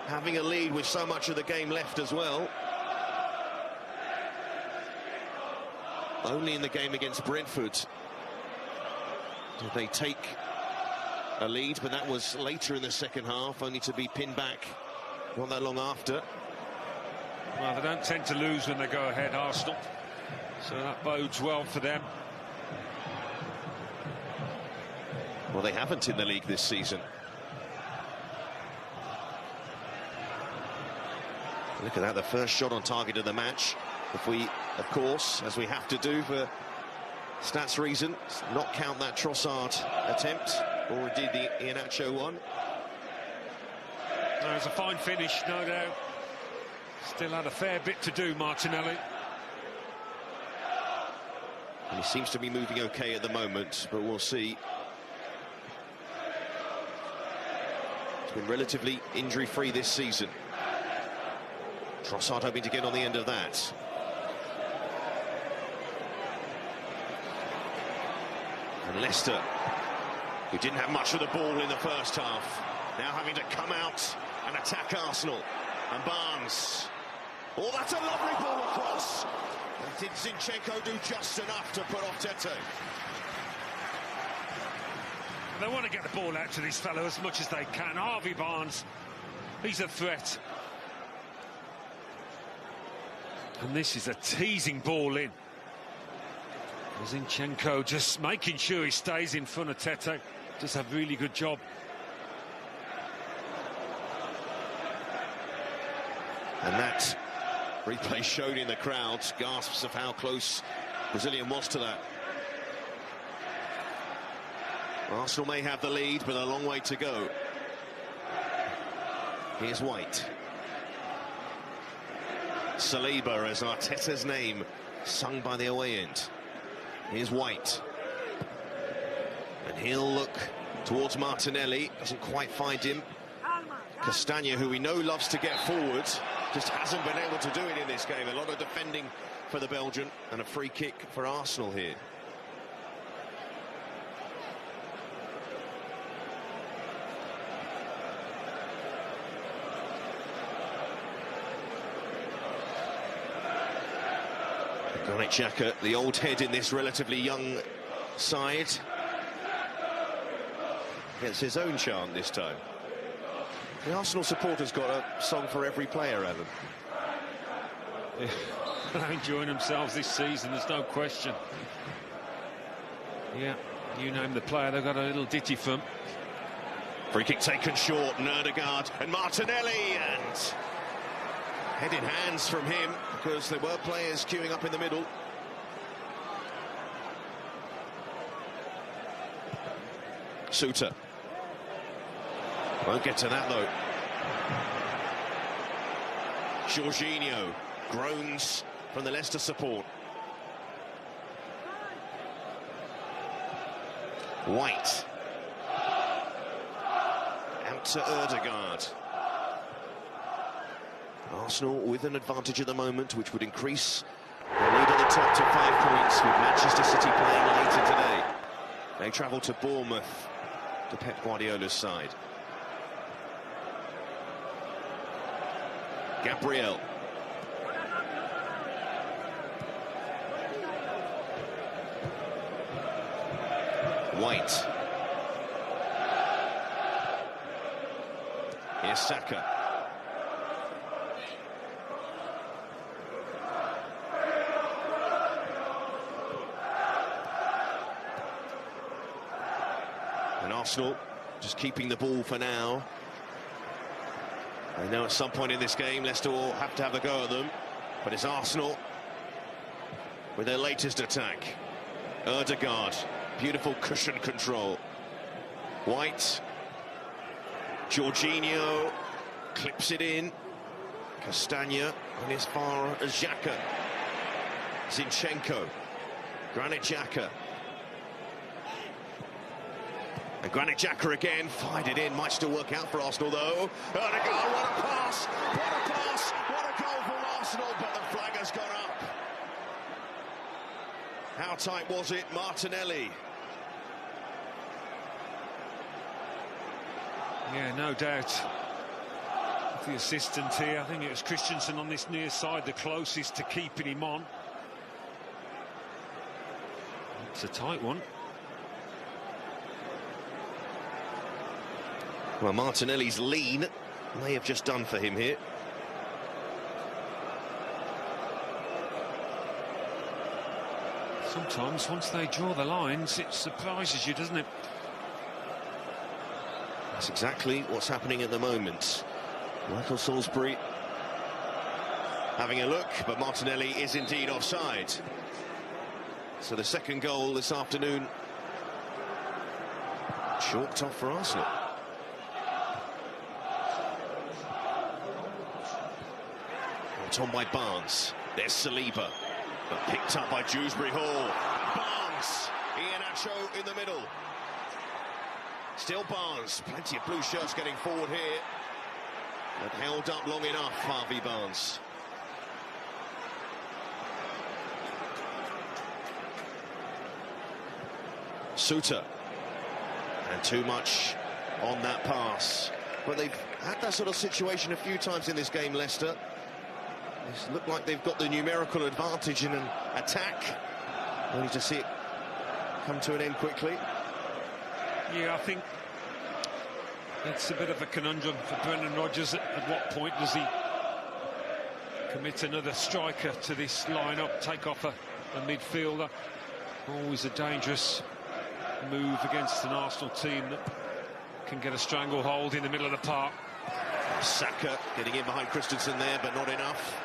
having a lead with so much of the game left as well. Only in the game against Brentford did they take a lead, but that was later in the second half, only to be pinned back not that long after. Well, they don't tend to lose when they go ahead, Arsenal, so that bodes well for them. Well, they haven't in the league this season. Look at that, the first shot on target of the match. If we, of course, as we have to do for stats reasons, not count that Trossard attempt, or indeed the Iheanacho one. No, it was a fine finish, no doubt. Still had a fair bit to do, Martinelli. And he seems to be moving okay at the moment, but we'll see. He's been relatively injury-free this season. Trossard hoping to get on the end of that. And Leicester, who didn't have much of the ball in the first half, now having to come out and attack Arsenal. And Barnes. Oh, that's a lovely ball across. And did Zinchenko do just enough to put off Tete? They want to get the ball out to this fellow as much as they can. Harvey Barnes, he's a threat. And this is a teasing ball in. Zinchenko just making sure he stays in front of Tete. Does a really good job. And that replay showed in the crowds gasps of how close Brazilian was to that. Arsenal may have the lead, but a long way to go. Here's White. Saliba as Arteta's name sung by the away end. Here's White. And he'll look towards Martinelli. Doesn't quite find him. Castagna, who we know loves to get forward, just hasn't been able to do it in this game. A lot of defending for the Belgian, and a free kick for Arsenal here. Granit Xhaka, the old head in this relatively young side, gets his own chant this time. The Arsenal supporters got a song for every player, Evan. Yeah, they're enjoying themselves this season, there's no question. Yeah, you name the player, they've got a little ditty for him. Free kick taken short, Nerdegaard and Martinelli, and head in hands from him, because there were players queuing up in the middle. Suter. Won't get to that, though. Jorginho. Groans from the Leicester support. White. Out to Ødegaard. Arsenal with an advantage at the moment, which would increase the lead at the top to 5 points, with Manchester City playing later today. They travel to Bournemouth, to Pep Guardiola's side. Gabriel. White. Here's Saka. And Arsenal just keeping the ball for now. I know at some point in this game Leicester will have to have a go at them, but it's Arsenal with their latest attack. Ødegaard, beautiful cushion control. White. Jorginho clips it in. Castagna, and as far as Xhaka. Zinchenko. Granit Xhaka. And Granit Xhaka again, fired it in, might still work out for Arsenal though. Odegaard, what a pass, what a goal from Arsenal, but the flag has gone up. How tight was it? Martinelli. Yeah, no doubt. The assistant here, I think it was Christensen on this near side, the closest to keeping him on. It's a tight one. Well, Martinelli's lean may have just done for him here. Sometimes, once they draw the lines, it surprises you, doesn't it? That's exactly what's happening at the moment. Michael Salisbury having a look, but Martinelli is indeed offside. So the second goal this afternoon chalked off for Arsenal. It's on by Barnes. There's Saliba, but picked up by Dewsbury Hall. Barnes, Iheanacho in the middle. Still Barnes, plenty of blue shirts getting forward here, but held up long enough, Harvey Barnes. Suter, and too much on that pass. But they've had that sort of situation a few times in this game, Leicester. It's looked like they've got the numerical advantage in an attack, only to see it come to an end quickly. Yeah, I think it's a bit of a conundrum for Brendan Rodgers. At what point does he commit another striker to this lineup, take off a midfielder? Always a dangerous move against an Arsenal team that can get a stranglehold in the middle of the park. Saka getting in behind Christensen there, but not enough.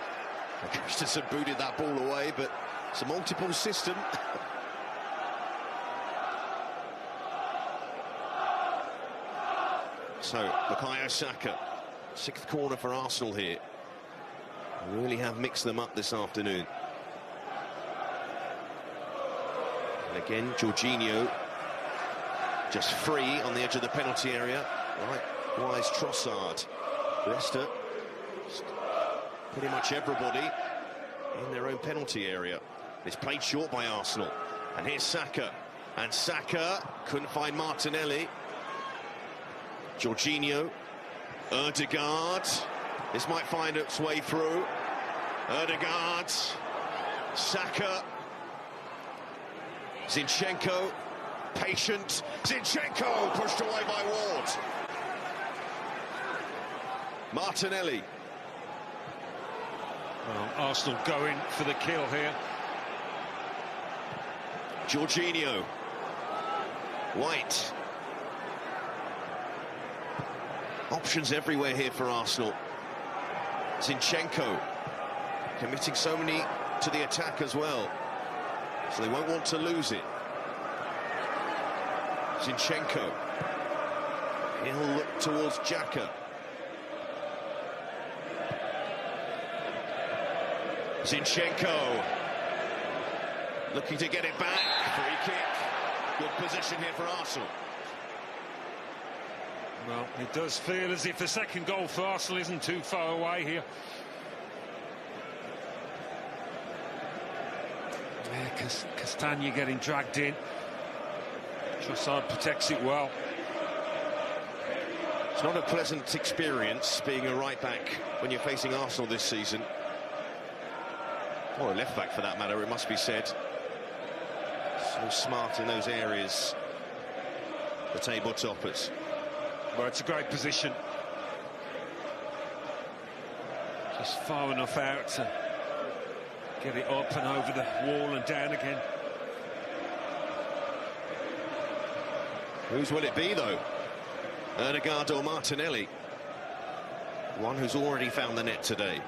Christensen booted that ball away, but it's a multiple system. So, Bukayo Saka, sixth corner for Arsenal here. Really have mixed them up this afternoon. And again, Jorginho just free on the edge of the penalty area. Likewise, Trossard. Leicester, pretty much everybody in their own penalty area. It's played short by Arsenal. And here's Saka. And Saka couldn't find Martinelli. Jorginho. Odegaard. This might find its way through. Odegaard. Saka. Zinchenko. Patient. Zinchenko pushed away by Ward. Martinelli. Well, Arsenal going for the kill here. Jorginho. White. Options everywhere here for Arsenal. Zinchenko committing so many to the attack as well, so they won't want to lose it. Zinchenko. He'll look towards Xhaka. Zinchenko looking to get it back. Free kick. Good position here for Arsenal. Well, it does feel as if the second goal for Arsenal isn't too far away here. Yeah, Castagna getting dragged in. Trossard protects it well. It's not a pleasant experience being a right back when you're facing Arsenal this season. Or a left back for that matter, it must be said. So smart in those areas, the table toppers. Well, it's a great position. Just far enough out to get it up and over the wall and down again. Whose will it be, though? Odegaard or Martinelli? One who's already found the net today.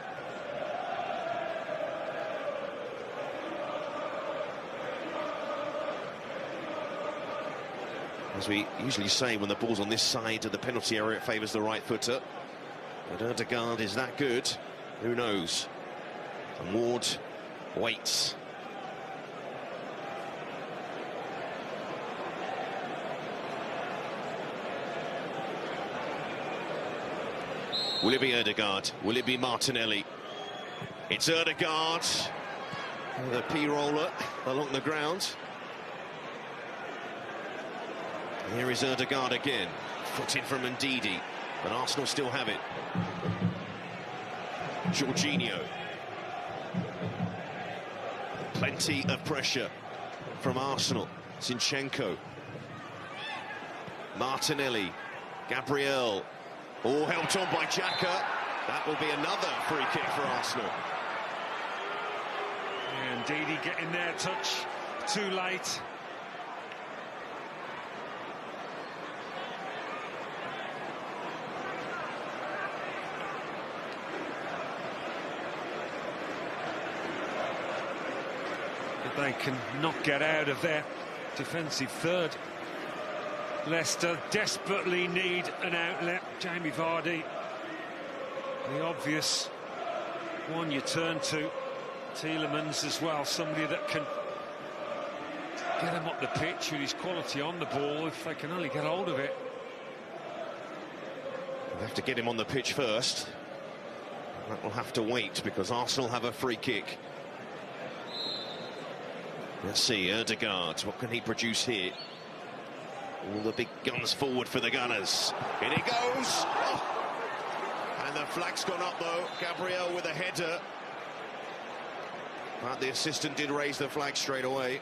As we usually say, when the ball's on this side of the penalty area, it favours the right footer. But Odegaard is that good? Who knows? And Ward waits. Will it be Ødegaard? Will it be Martinelli? It's Ødegaard. The P-roller along the ground. And here is Ødegaard again. Foot in from Ndidi. But Arsenal still have it. Jorginho. Plenty of pressure from Arsenal. Zinchenko. Martinelli. Gabriel. All helped on by Xhaka. That will be another free kick for Arsenal. And Ndidi getting their touch too late. But they can not get out of their defensive third. Leicester desperately need an outlet. Jamie Vardy, the obvious one you turn to. Tielemans as well, somebody that can get him up the pitch with his quality on the ball if they can only get hold of it. They have to get him on the pitch first. That will have to wait because Arsenal have a free kick. Let's see, Ødegaard, what can he produce here? All the big guns forward for the Gunners. In he goes! Oh. And the flag's gone up though. Gabriel with a header. But the assistant did raise the flag straight away.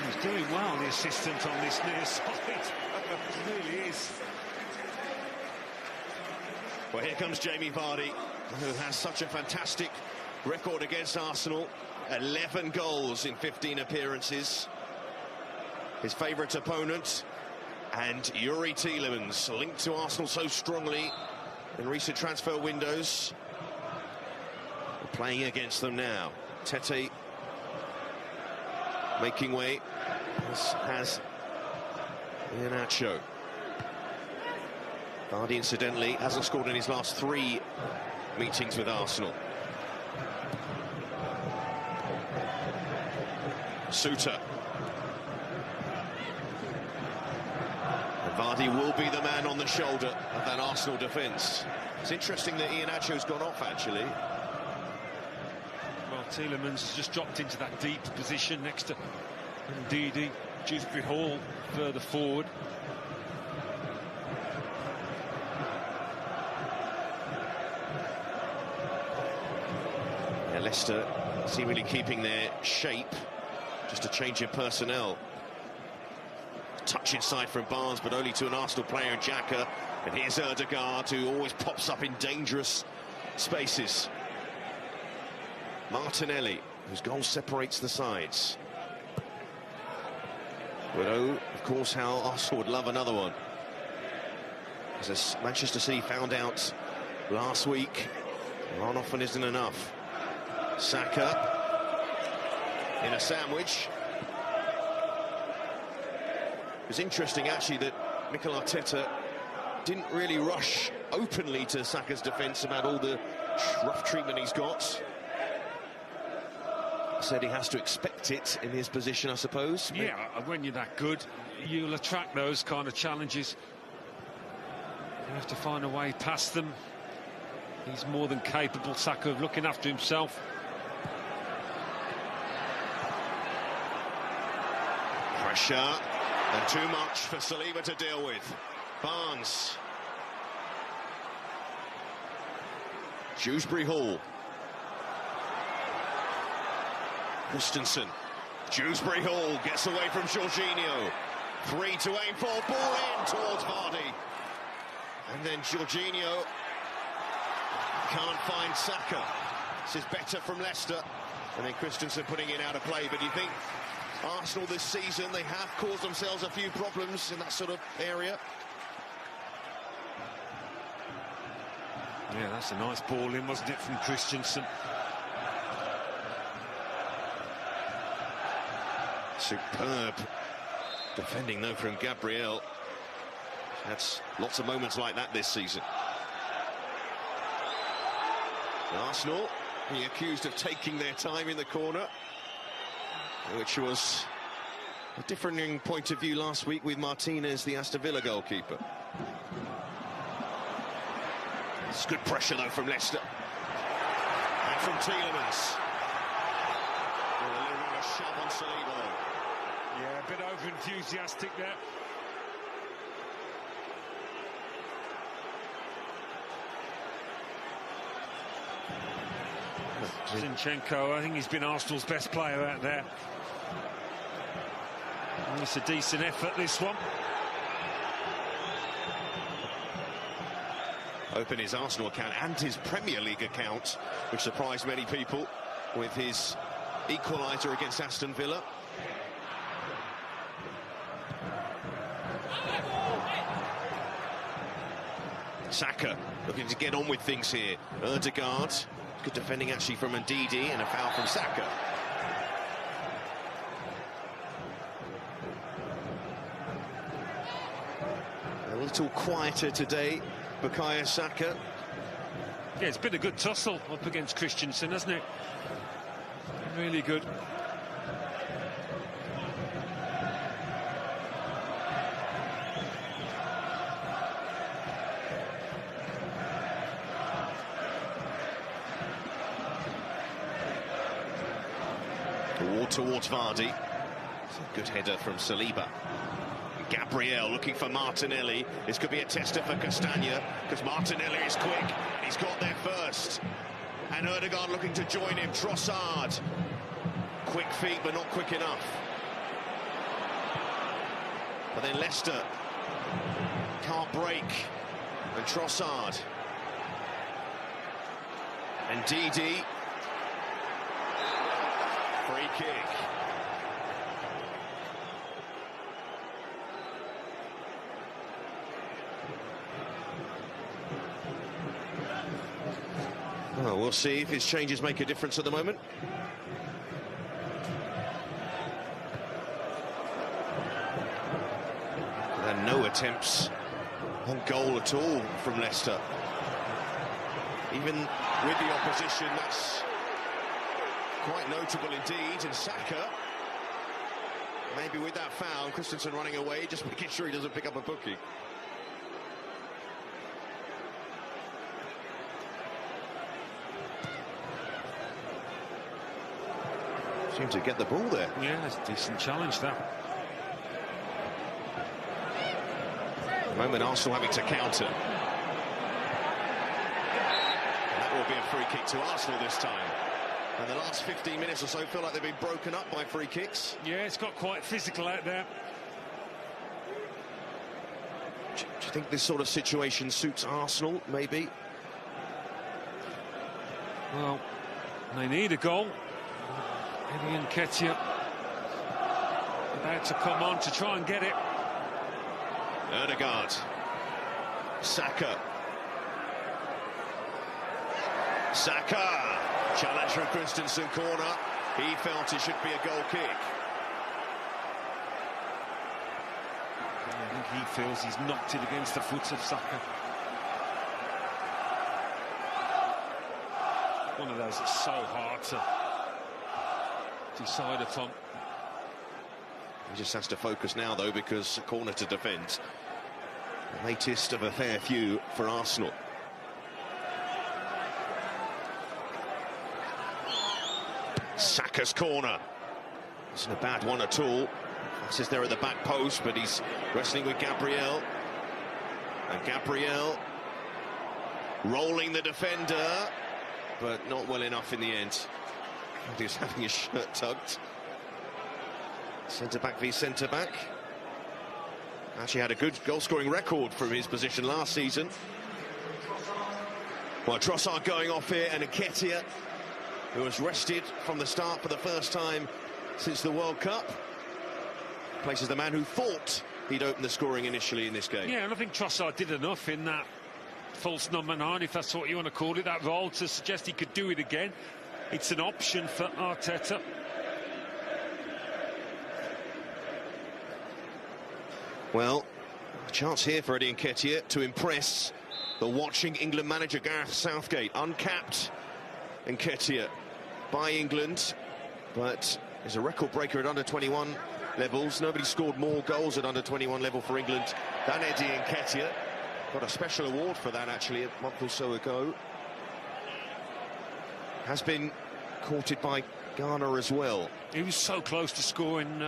He's doing well, the assistant, on this near side. He really is. Well, here comes Jamie Vardy, who has such a fantastic record against Arsenal. 11 goals in 15 appearances. His favourite opponent, and Yuri Tielemans, linked to Arsenal so strongly in recent transfer windows. We're playing against them now. Tete making way, as has Iheanacho. Vardy, incidentally, hasn't scored in his last 3 meetings with Arsenal. Suter. And Vardy will be the man on the shoulder of that Arsenal defence. It's interesting that Iheanacho's gone off, actually. Well, Tielemans has just dropped into that deep position next to Ndidi. Dewsbury Hall further forward. Yeah, Leicester seemingly keeping their shape, just a change in personnel. Touch inside from Barnes, but only to an Arsenal player in Xhaka. And here's Ødegaard, who always pops up in dangerous spaces. Martinelli, whose goal separates the sides. But oh, of course, how Arsenal would love another one. As Manchester City found out last week, run often isn't enough. Saka in a sandwich. It was interesting, actually, that Mikel Arteta didn't really rush openly to Saka's defence about all the rough treatment he's got. Said he has to expect it in his position, I suppose. Yeah, when you're that good, you'll attract those kind of challenges. You have to find a way past them. He's more than capable, Saka, of looking after himself. Pressure, and too much for Saliba to deal with. Barnes. Dewsbury Hall. Christensen. Dewsbury Hall gets away from Jorginho. 3 to aim for, ball in towards Vardy. And then Jorginho can't find Saka. This is better from Leicester. And then Christensen putting it out of play. But you think Arsenal this season, they have caused themselves a few problems in that sort of area. Yeah, that's a nice ball in, wasn't it, from Christensen? Superb defending, though, from Gabriel. That's lots of moments like that this season. Arsenal being accused of taking their time in the corner, which was A differing point of view last week with Martinez, the Aston Villa goalkeeper. It's good pressure, though, from Leicester. And from Tielemans. A little bit of a shove on Saliba, though. Yeah, a bit over-enthusiastic there. Zinchenko, I think he's been Arsenal's best player out there. And it's a decent effort, this one. Open his Arsenal account and his Premier League account, which surprised many people with his equaliser against Aston Villa. Saka looking to get on with things here. Ødegaard, good defending actually from Ndidi, and a foul from Saka. A little quieter today, Bukayo Saka. Yeah, it's been a good tussle up against Christensen, hasn't it? Really good. Towards Vardy. It's a good header from Saliba. Gabriel looking for Martinelli. This could be a tester for Castagna, because Martinelli is quick and he's got there first. And Ødegaard looking to join him. Trossard. Quick feet, but not quick enough. But then Leicester can't break. And Trossard. And Ndidi. Free kick. Well, we'll see if his changes make a difference at the moment. There are no attempts on goal at all from Leicester. Even with the opposition, that's quite notable indeed. And Saka, maybe with that foul, Christensen running away, just making sure he doesn't pick up a booking. Seemed to get the ball there. Yeah, it's a decent challenge, that. At the moment, Arsenal having to counter. And that will be a free kick to Arsenal this time. And the last 15 minutes or so feel like they've been broken up by free kicks. Yeah, it's got quite physical out there. Do you think this sort of situation suits Arsenal, maybe? Well, they need a goal. Eddie Nketiah about to come on to try and get it. Ødegaard. Saka. Saka. Challenge from Christensen, corner. He felt it should be a goal kick. I think he feels he's knocked it against the foot of Saka. One of those that's so hard to decide upon. He just has to focus now, though, because a corner to defend. The latest of a fair few for Arsenal. Saka's corner. Isn't a bad one at all. This is there at the back post, but he's wrestling with Gabriel. And Gabriel rolling the defender, but not well enough in the end. He was having his shirt tugged. Centre-back v centre-back. Actually had a good goal-scoring record from his position last season. Well, Trossard going off here, and Nketiah, who was rested from the start for the first time since the World Cup, places the man who thought he'd open the scoring initially in this game. Yeah, and I think Trossard did enough in that false number 9, if that's what you want to call it, that role, to suggest he could do it again. It's an option for Arteta. Well, a chance here for Eddie Nketiah to impress the watching England manager Gareth Southgate. Uncapped Nketiah by England, but is a record breaker at under 21 levels. Nobody scored more goals at under-21 level for England than Eddie Nketiah. Got a special award for that, actually, a month or so ago. Has been courted by Ghana as well. He was so close to scoring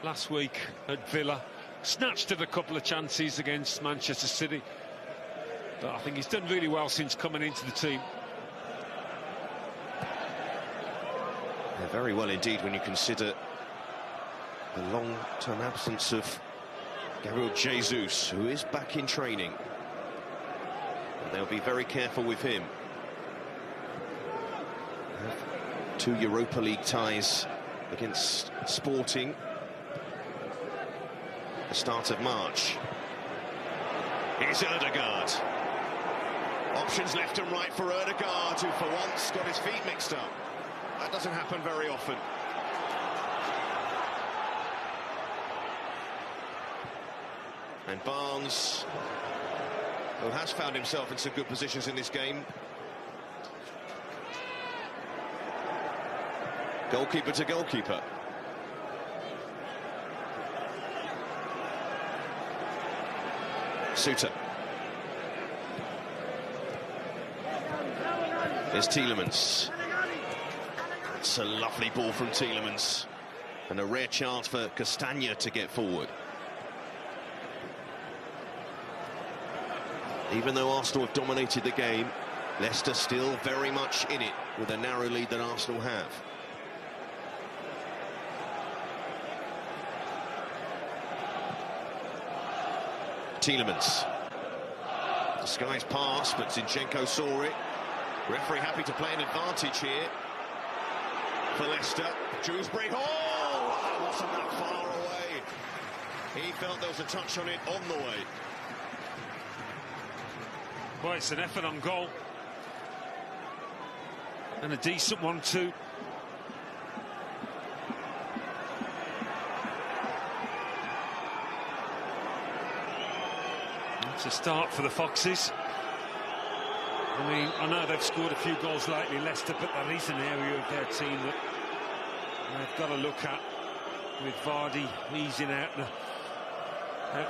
last week at Villa. Snatched at a couple of chances against Manchester City. But I think he's done really well since coming into the team. Yeah, very well indeed when you consider the long-term absence of Gabriel Jesus, who is back in training. And they'll be very careful with him. Two Europa League ties against Sporting at the start of March. Here's Ødegaard. Options left and right for Ødegaard, who for once got his feet mixed up. That doesn't happen very often. And Barnes, who has found himself in some good positions in this game. Goalkeeper to goalkeeper. Suter. There's Tielemans. It's a lovely ball from Tielemans. And a rare chance for Castagna to get forward. Even though Arsenal have dominated the game, Leicester still very much in it with a narrow lead that Arsenal have. Tielemans. Disguised pass, but Zinchenko saw it. Referee happy to play an advantage here for Leicester. Dewsbury, oh, that wasn't that far away. He felt there was a touch on it on the way. Well, it's an effort on goal. And a decent one too. It's a start for the Foxes. I mean, I know they've scored a few goals lately, Leicester, but that is an area of their team that they've got to look at, with Vardy easing out of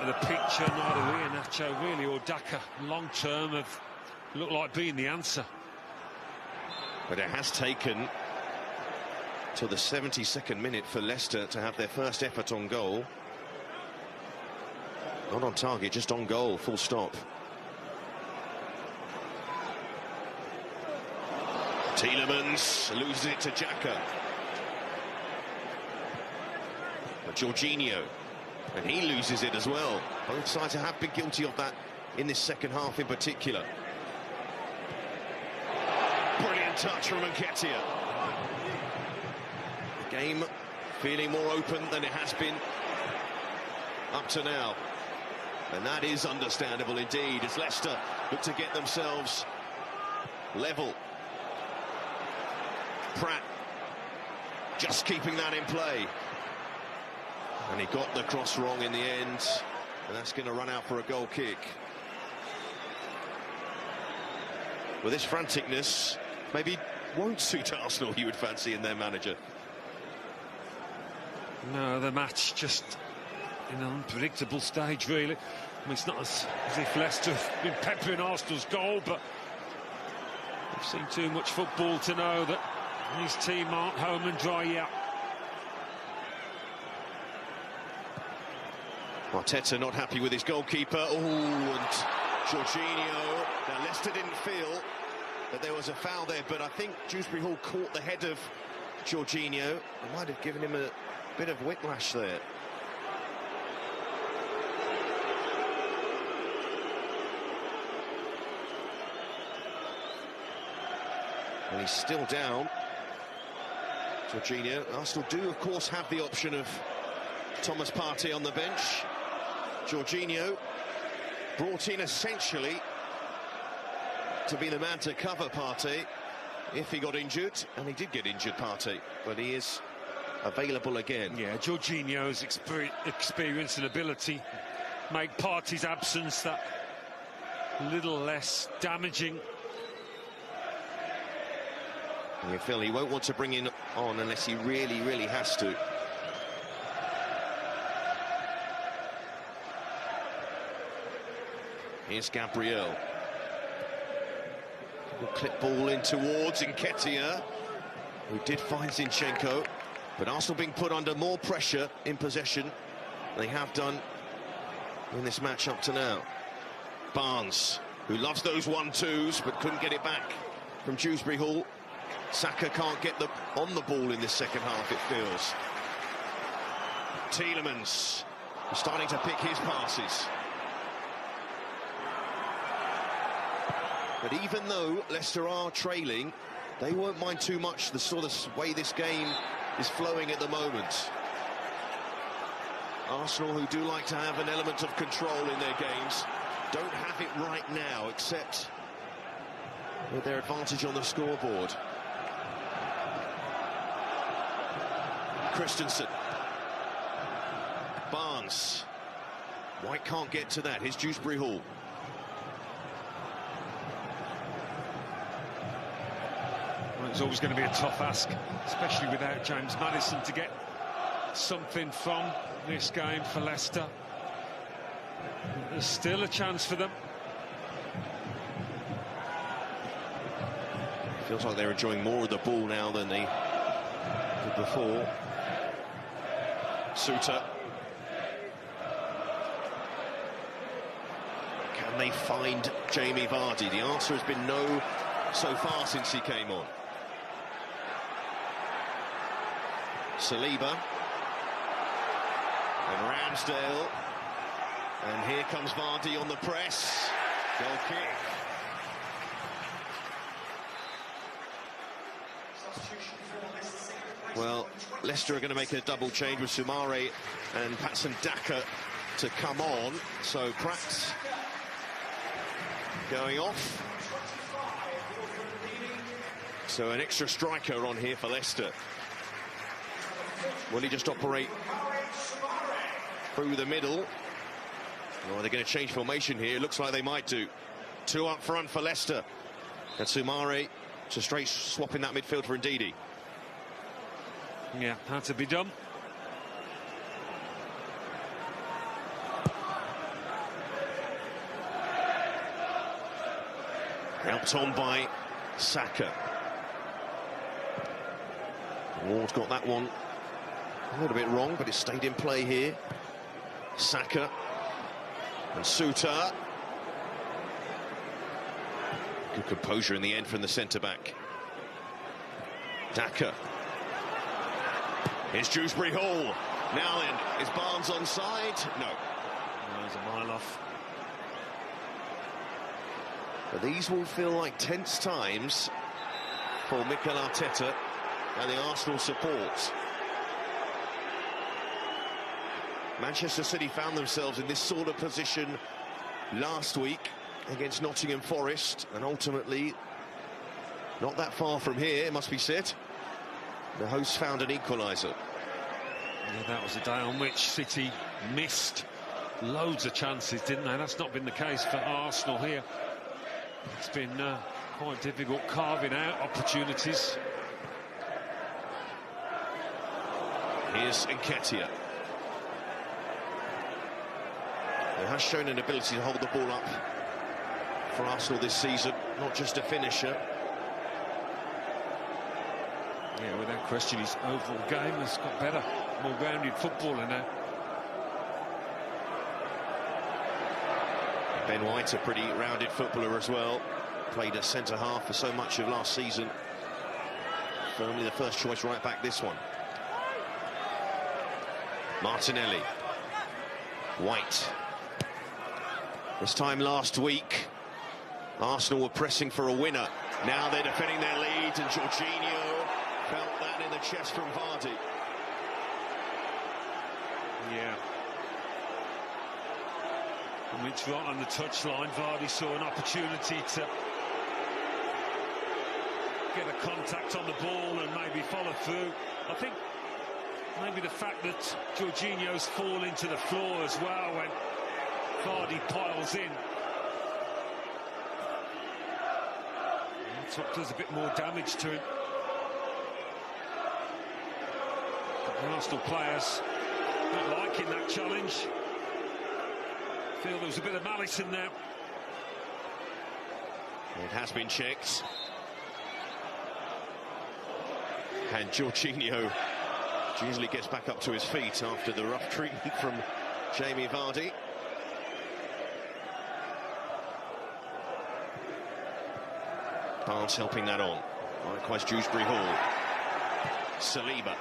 the picture. Neither Iheanacho really or Daka long term have looked like being the answer. But it has taken till the 72nd minute for Leicester to have their first effort on goal. Not on target, just on goal, full stop. Tielemans loses it to Xhaka. But Jorginho, and he loses it as well. Both sides have been guilty of that in this second half in particular. Brilliant touch from Nketiah. The game feeling more open than it has been up to now. And that is understandable indeed, as Leicester look to get themselves level. Pratt just keeping that in play. And he got the cross wrong in the end. And that's going to run out for a goal kick. Well, this franticness maybe won't suit Arsenal, you would fancy, in their manager. No, the match just in an unpredictable stage, really. I mean, it's not as if Leicester have been peppering Arsenal's goal, but they've seen too much football to know that his team aren't home and dry yet. Arteta not happy with his goalkeeper. Oh, and Jorginho. Now, Leicester didn't feel that there was a foul there, but I think Dewsbury Hall caught the head of Jorginho. It might have given him a bit of whiplash there. And he's still down. Jorginho. Arsenal do, of course, have the option of Thomas Partey on the bench. Jorginho brought in essentially to be the man to cover Partey if he got injured, and he did get injured, Partey, but he is available again. Yeah, Jorginho's experience and ability make Partey's absence that little less damaging. And you feel he won't want to bring him on unless he really, really has to. Here's Gabriel. Clip ball in towards Nketiah, who did find Zinchenko, but Arsenal being put under more pressure in possession. They have done in this match up to now. Barnes, who loves those 1-2s but couldn't get it back from Dewsbury Hall. Saka can't get on the ball in this second half, it feels. Tielemans starting to pick his passes. But even though Leicester are trailing, they won't mind too much the sort of way this game is flowing at the moment. Arsenal, who do like to have an element of control in their games, don't have it right now, except with their advantage on the scoreboard. Christensen. Barnes. White can't get to that. Here's Dewsbury Hall. Well, it's always going to be a tough ask, especially without James Maddison, to get something from this game for Leicester. There's still a chance for them. Feels like they're enjoying more of the ball now than they did before. Suter. Can they find Jamie Vardy? The answer has been no so far since he came on. Saliba. And Ramsdale. And here comes Vardy on the press. Goal kick. Well, Leicester are going to make a double change with Soumare and Patson Daka to come on. So Pratt going off. So an extra striker on here for Leicester. Will he just operate through the middle? Or are they going to change formation here? Looks like they might do. Two up front for Leicester. And Soumare to straight swap in that midfield for Ndidi. Yeah, had to be done. Helped on by Saka. Ward got that one a little bit wrong, but it stayed in play here. Saka and Suter. Good composure in the end from the centre-back. Daka. Here's Dewsbury Hall. Now then, is Barnes onside? No. No, he's a mile off. But these will feel like tense times for Mikel Arteta and the Arsenal support. Manchester City found themselves in this sort of position last week against Nottingham Forest, and ultimately, not that far from here, it must be said, the hosts found an equaliser. Yeah, that was a day on which City missed loads of chances, didn't they? That's not been the case for Arsenal here. It's been quite difficult carving out opportunities. Here's Nketiah. He has shown an ability to hold the ball up for Arsenal this season, not just a finisher. Yeah, without question, his overall game has got better, more rounded footballer now. Ben White, a pretty rounded footballer as well. Played at centre-half for so much of last season. Firmly the first choice right back this one. Martinelli. White. This time last week, Arsenal were pressing for a winner. Now they're defending their lead, and Jorginho felt that in the chest from Vardy. Yeah. And it's right on the touchline. Vardy saw an opportunity to get a contact on the ball and maybe follow through. I think maybe the fact that Jorginho's falling to the floor as well when Vardy piles in. Does a bit more damage to him. But the Arsenal players not liking that challenge. Feel there was a bit of malice in there. It has been checked. And Jorginho usually gets back up to his feet after the rough treatment from Jamie Vardy. Barnes helping that on. Likewise, Dewsbury Hall. Saliba.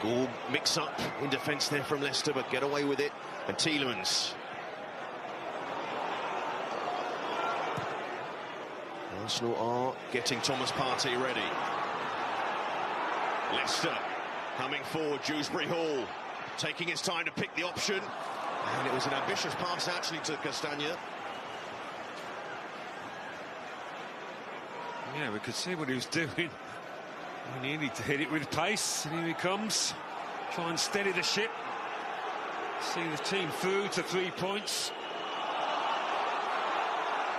Good mix-up in defence there from Leicester, but get away with it. And Tielemans. Arsenal are getting Thomas Partey ready. Leicester coming forward. Dewsbury Hall taking his time to pick the option. And it was an ambitious pass actually to Castagna. Yeah, we could see what he was doing. He needed to hit it with pace, and here he comes. Try and steady the ship. See the team through to 3 points.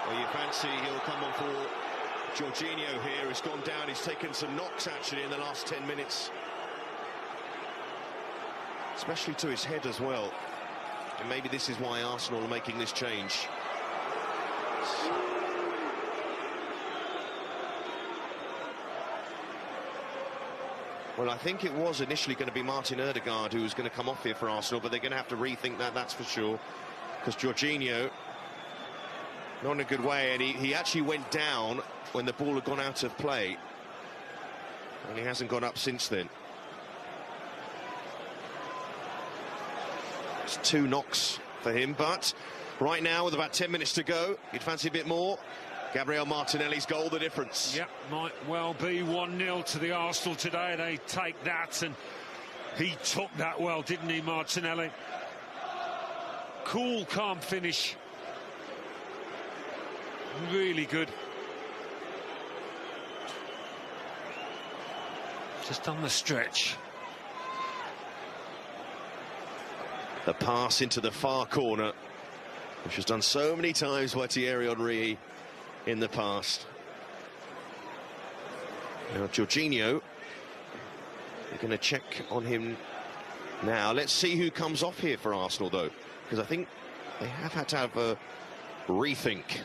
Well, you fancy he'll come on for Jorginho here. He's gone down. He's taken some knocks actually in the last 10 minutes. Especially to his head as well. And maybe this is why Arsenal are making this change. Well, I think it was initially going to be Martin Ødegaard who was going to come off here for Arsenal, but they're going to have to rethink that, that's for sure. Because Jorginho, not in a good way, and he actually went down when the ball had gone out of play. And he hasn't gone up since then. It's 2 knocks for him, but right now, with about 10 minutes to go, you'd fancy a bit more. Gabriel Martinelli's goal, the difference. Yeah, might well be 1-0 to the Arsenal today. They take that, and he took that well, didn't he, Martinelli? Cool, calm finish. Really good. Just on the stretch. The pass into the far corner, which was done so many times by Thierry Henry in the past. Now Jorginho, we're going to check on him now. Let's see who comes off here for Arsenal, though, because I think they have had to have a rethink.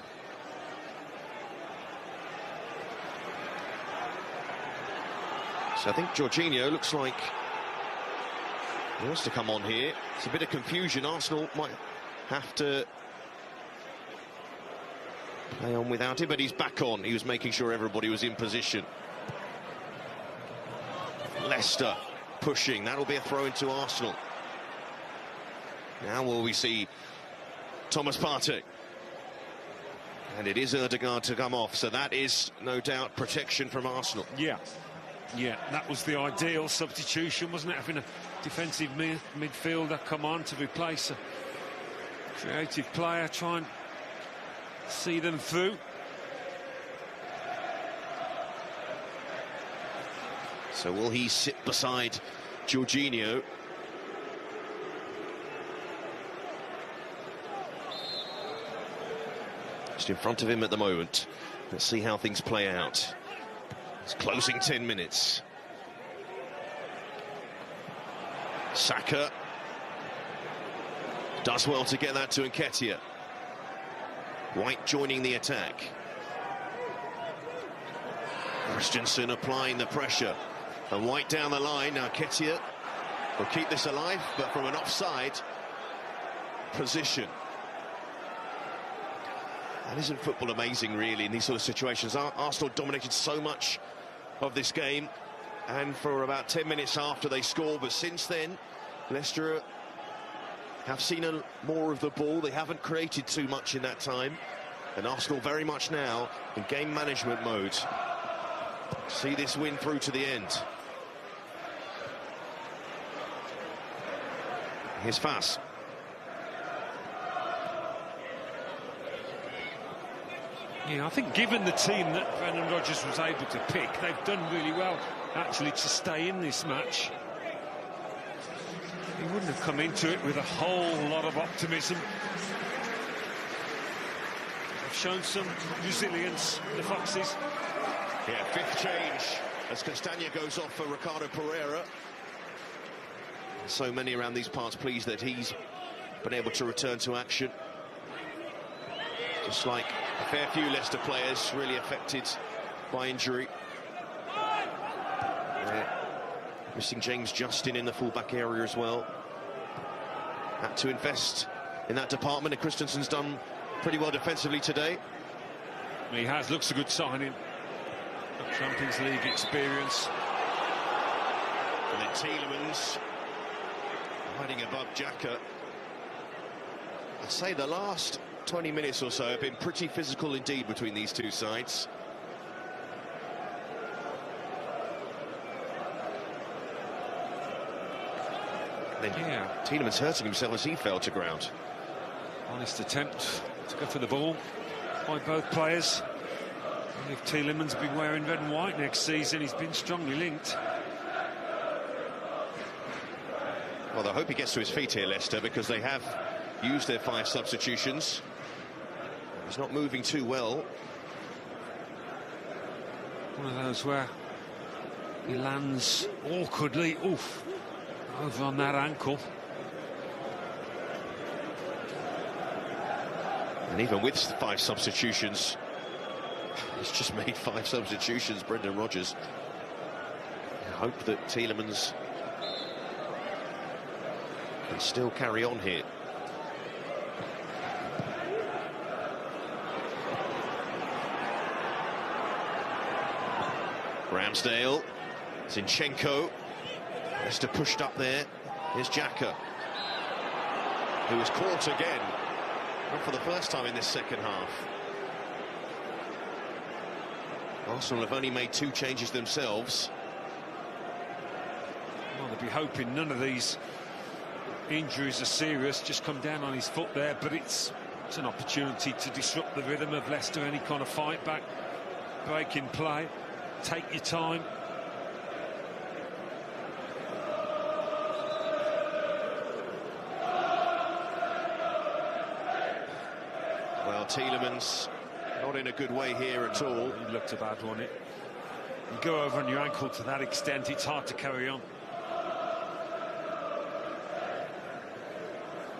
So I think Jorginho looks like he wants to come on here. It's a bit of confusion. Arsenal might have to play on without him, but he's back on. He was making sure everybody was in position. Leicester pushing. That'll be a throw into Arsenal. Now will we see Thomas Partey? And it is Ødegaard to come off, so that is no doubt protection from Arsenal. Yeah, that was the ideal substitution, wasn't it? Having a defensive midfielder come on to replace a creative player, try and see them through. So will he sit beside Jorginho? Just in front of him at the moment. Let's see how things play out. It's closing 10 minutes. Saka does well to get that to Nketiah. White joining the attack. Christensen applying the pressure. And White down the line. Now Nketiah will keep this alive, but from an offside position. And isn't football amazing, really, in these sort of situations? Arsenal dominated so much of this game, and for about 10 minutes after they scored, but since then, Leicester have seen more of the ball. They haven't created too much in that time, and Arsenal very much now in game management mode. See this win through to the end. Here's Fass. Yeah, I think given the team that Brendan Rodgers was able to pick, they've done really well, actually, to stay in this match. He wouldn't have come into it with a whole lot of optimism. They've shown some resilience, the Foxes. Yeah, 5th change as Castagna goes off for Ricardo Pereira. So many around these parts pleased that he's been able to return to action. Just like a fair few Leicester players really affected by injury. Missing James Justin in the fullback area as well. Had to invest in that department, and Christensen's done pretty well defensively today. He has, looks a good signing. Champions League experience. And then Tielemans hiding above Xhaka. I'd say the last 20 minutes or so have been pretty physical indeed between these two sides. Then Tielemans hurting himself as he fell to ground. Honest attempt to go for the ball by both players. And if Tielemans been wearing red and white next season, he's been strongly linked. Well, I hope he gets to his feet here, Leicester, because they have used their 5 substitutions. He's not moving too well. One of those where he lands awkwardly, over on that ankle. And even with 5 substitutions, he's just made 5 substitutions, Brendan Rodgers. I hope that Tielemans can still carry on here. Ramsdale, Zinchenko, Leicester pushed up there. Here's Xhaka, who was caught again, not for the first time in this second half. Arsenal have only made 2 changes themselves. Well, they'll be hoping none of these injuries are serious, just come down on his foot there, but it's an opportunity to disrupt the rhythm of Leicester, any kind of fight back, break in play, take your time. Well, Tielemans not in a good way here at all. He looked a bad one. You go over on your ankle to that extent, it's hard to carry on.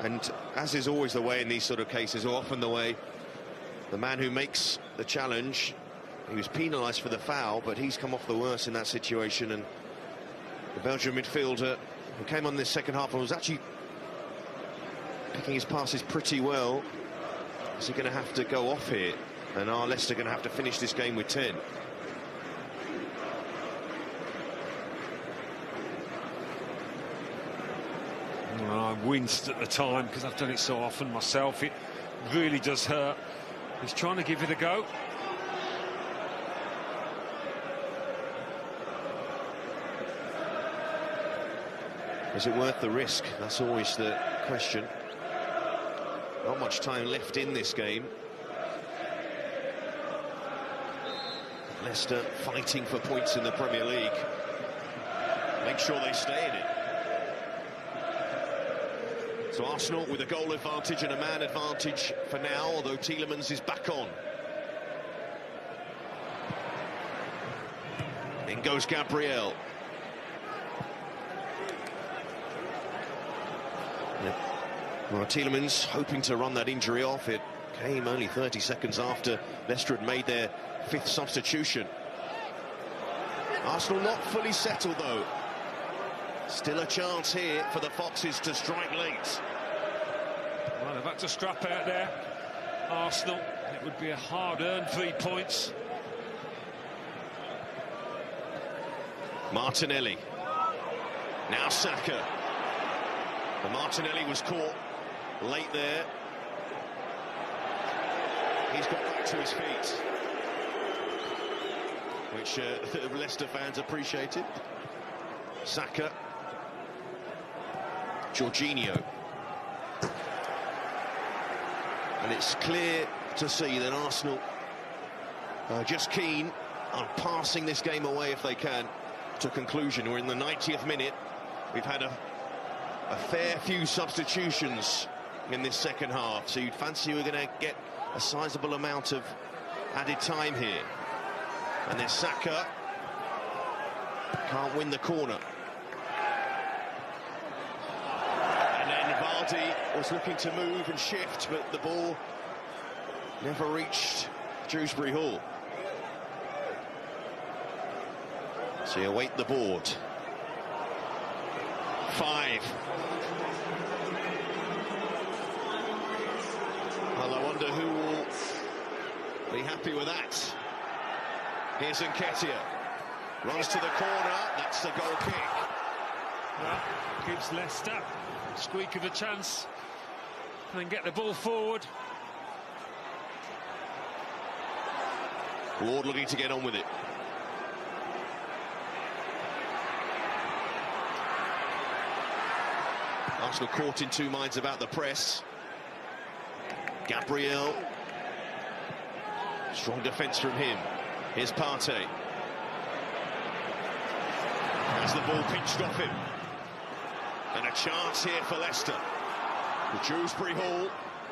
And as is always the way in these sort of cases, or often the way, the man who makes the challenge, he was penalised for the foul, but he's come off the worst in that situation. And the Belgian midfielder who came on this second half and was actually picking his passes pretty well, is he going to have to go off here? And are Leicester going to have to finish this game with 10? I winced at the time because I've done it so often myself. It really does hurt. He's trying to give it a go. Is it worth the risk? That's always the question. Not much time left in this game. Leicester fighting for points in the Premier League. Make sure they stay in it. So Arsenal with a goal advantage and a man advantage for now, although Tielemans is back on. In goes Gabriel. Well, Tielemans hoping to run that injury off. It came only 30 seconds after Leicester had made their 5th substitution. Arsenal not fully settled, though. Still a chance here for the Foxes to strike late. Well, they've had to scrap out there, Arsenal. It would be a hard-earned 3 points. Martinelli. Now Saka. And Martinelli was caught late there. He's got back to his feet, which Leicester fans appreciated. Saka. Jorginho. And it's clear to see that Arsenal are just keen on passing this game away if they can to conclusion. We're in the 90th minute. We've had a fair few substitutions in this second half, so you'd fancy we're going to get a sizable amount of added time here. And then Saka can't win the corner. And then Vardy was looking to move and shift, but the ball never reached Dewsbury Hall. So you await the board. 5. Well, I wonder who will be happy with that. Here's Nketiah. Runs to the corner. That's the goal kick. Well, gives Leicester a squeak of a chance and then get the ball forward. Ward looking to get on with it. Arsenal caught in two minds about the press. Gabriel. Strong defence from him. Here's Partey. Has the ball pinched off him. And a chance here for Leicester. The Dewsbury Hall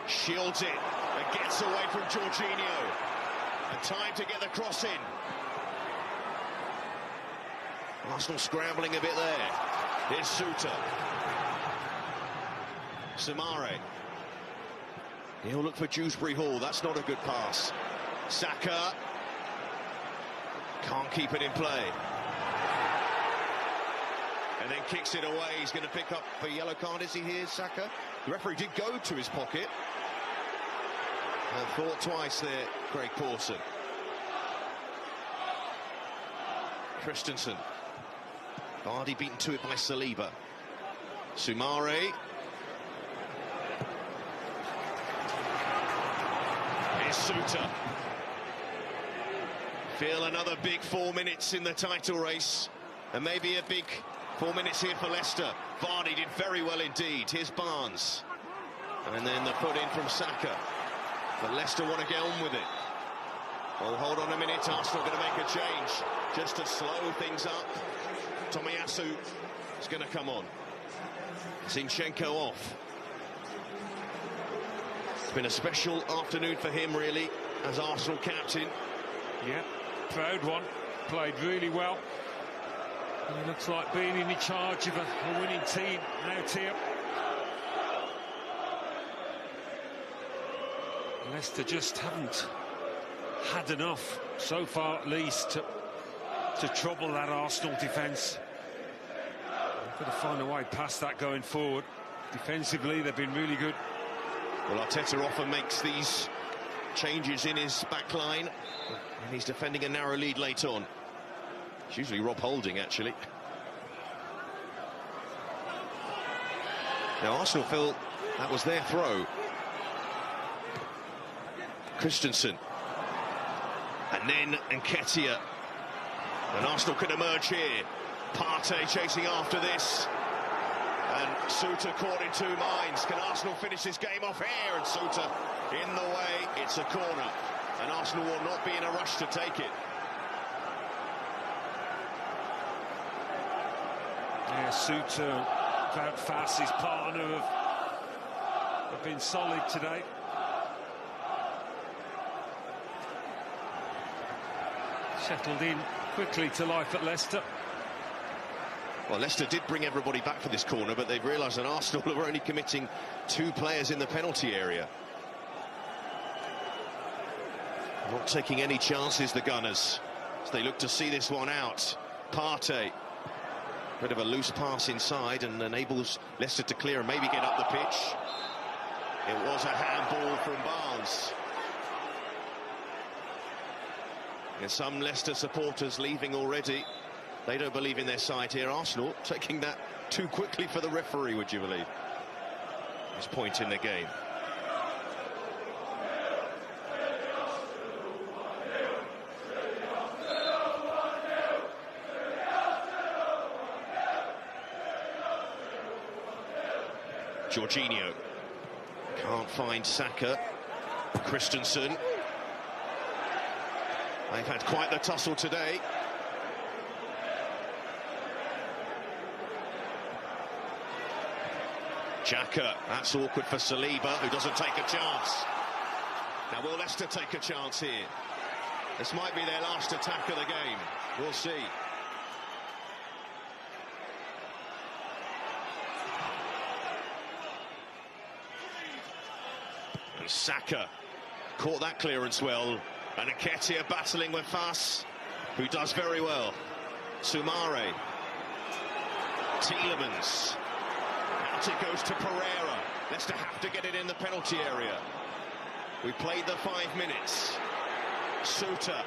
shields it and gets away from Jorginho. And time to get the cross in. Arsenal scrambling a bit there. Here's Suter. Samare. He'll look for Dewsbury Hall. That's not a good pass. Saka. Can't keep it in play. And then kicks it away. He's going to pick up a yellow card. Is he here, Saka? The referee did go to his pocket. And thought twice there, Craig Pawson. Christensen. Vardy beaten to it by Saliba. Sumare. Here's Suter. Feel another big 4 minutes in the title race. And maybe a big 4 minutes here for Leicester. Vardy did very well indeed. Here's Barnes. And then the put in from Saka. But Leicester want to get on with it. Well, hold on a minute. Arsenal going to make a change just to slow things up. Tomiyasu is going to come on. Zinchenko off. It's been a special afternoon for him, really, as Arsenal captain. Yeah, proud one. Played really well. And it looks like being in charge of a winning team out here. Leicester just haven't had enough, so far at least, to trouble that Arsenal defence. They've got to find a way past that going forward. Defensively, they've been really good. Well, Arteta often makes these changes in his back line, and he's defending a narrow lead late on. It's usually Rob Holding, actually. Now, Arsenal felt that was their throw. Christensen. And then Nketiah. And Arsenal could emerge here. Partey chasing after this. And Suter caught in two minds. Can Arsenal finish this game off here? And Suter in the way. It's a corner. And Arsenal will not be in a rush to take it. Yeah, Suter, Wout Faes, his partner, have been solid today. Settled in quickly to life at Leicester. Well, Leicester did bring everybody back for this corner, but they've realised that Arsenal are only committing 2 players in the penalty area. Not taking any chances, the Gunners, as they look to see this one out. Partey. Bit of a loose pass inside and enables Leicester to clear and maybe get up the pitch. It was a handball from Barnes. And some Leicester supporters leaving already. They don't believe in their side here. Arsenal taking that too quickly for the referee, would you believe? This point in the game. Jorginho can't find Saka. Christensen. They've had quite the tussle today. Xhaka, that's awkward for Saliba, who doesn't take a chance. Now, will Leicester take a chance here? This might be their last attack of the game. We'll see. And Saka caught that clearance well. And Nketiah battling with Fass, who does very well. Sumare. Tielemans. Out it goes to Pereira. Leicester have to get it in the penalty area. We played the 5 minutes. Suter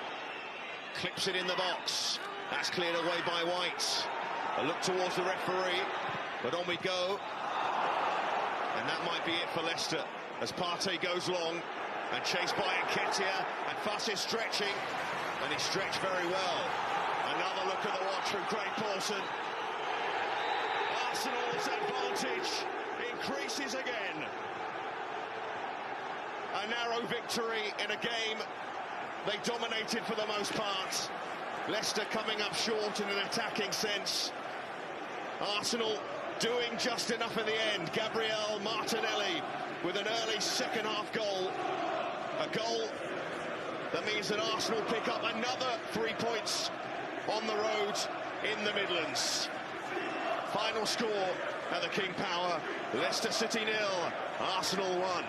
clips it in the box. That's cleared away by White. A look towards the referee, but on we go. And that might be it for Leicester as Partey goes long and chased by Nketiah, and Fass is stretching, and he stretched very well. Another look at the watch from Craig Pawson. Arsenal's advantage increases again. A narrow victory in a game they dominated for the most part. Leicester coming up short in an attacking sense. Arsenal doing just enough in the end. Gabriel Martinelli with an early second-half goal. A goal that means that Arsenal pick up another 3 points on the road in the Midlands. Final score at the King Power. Leicester City 0, Arsenal 1.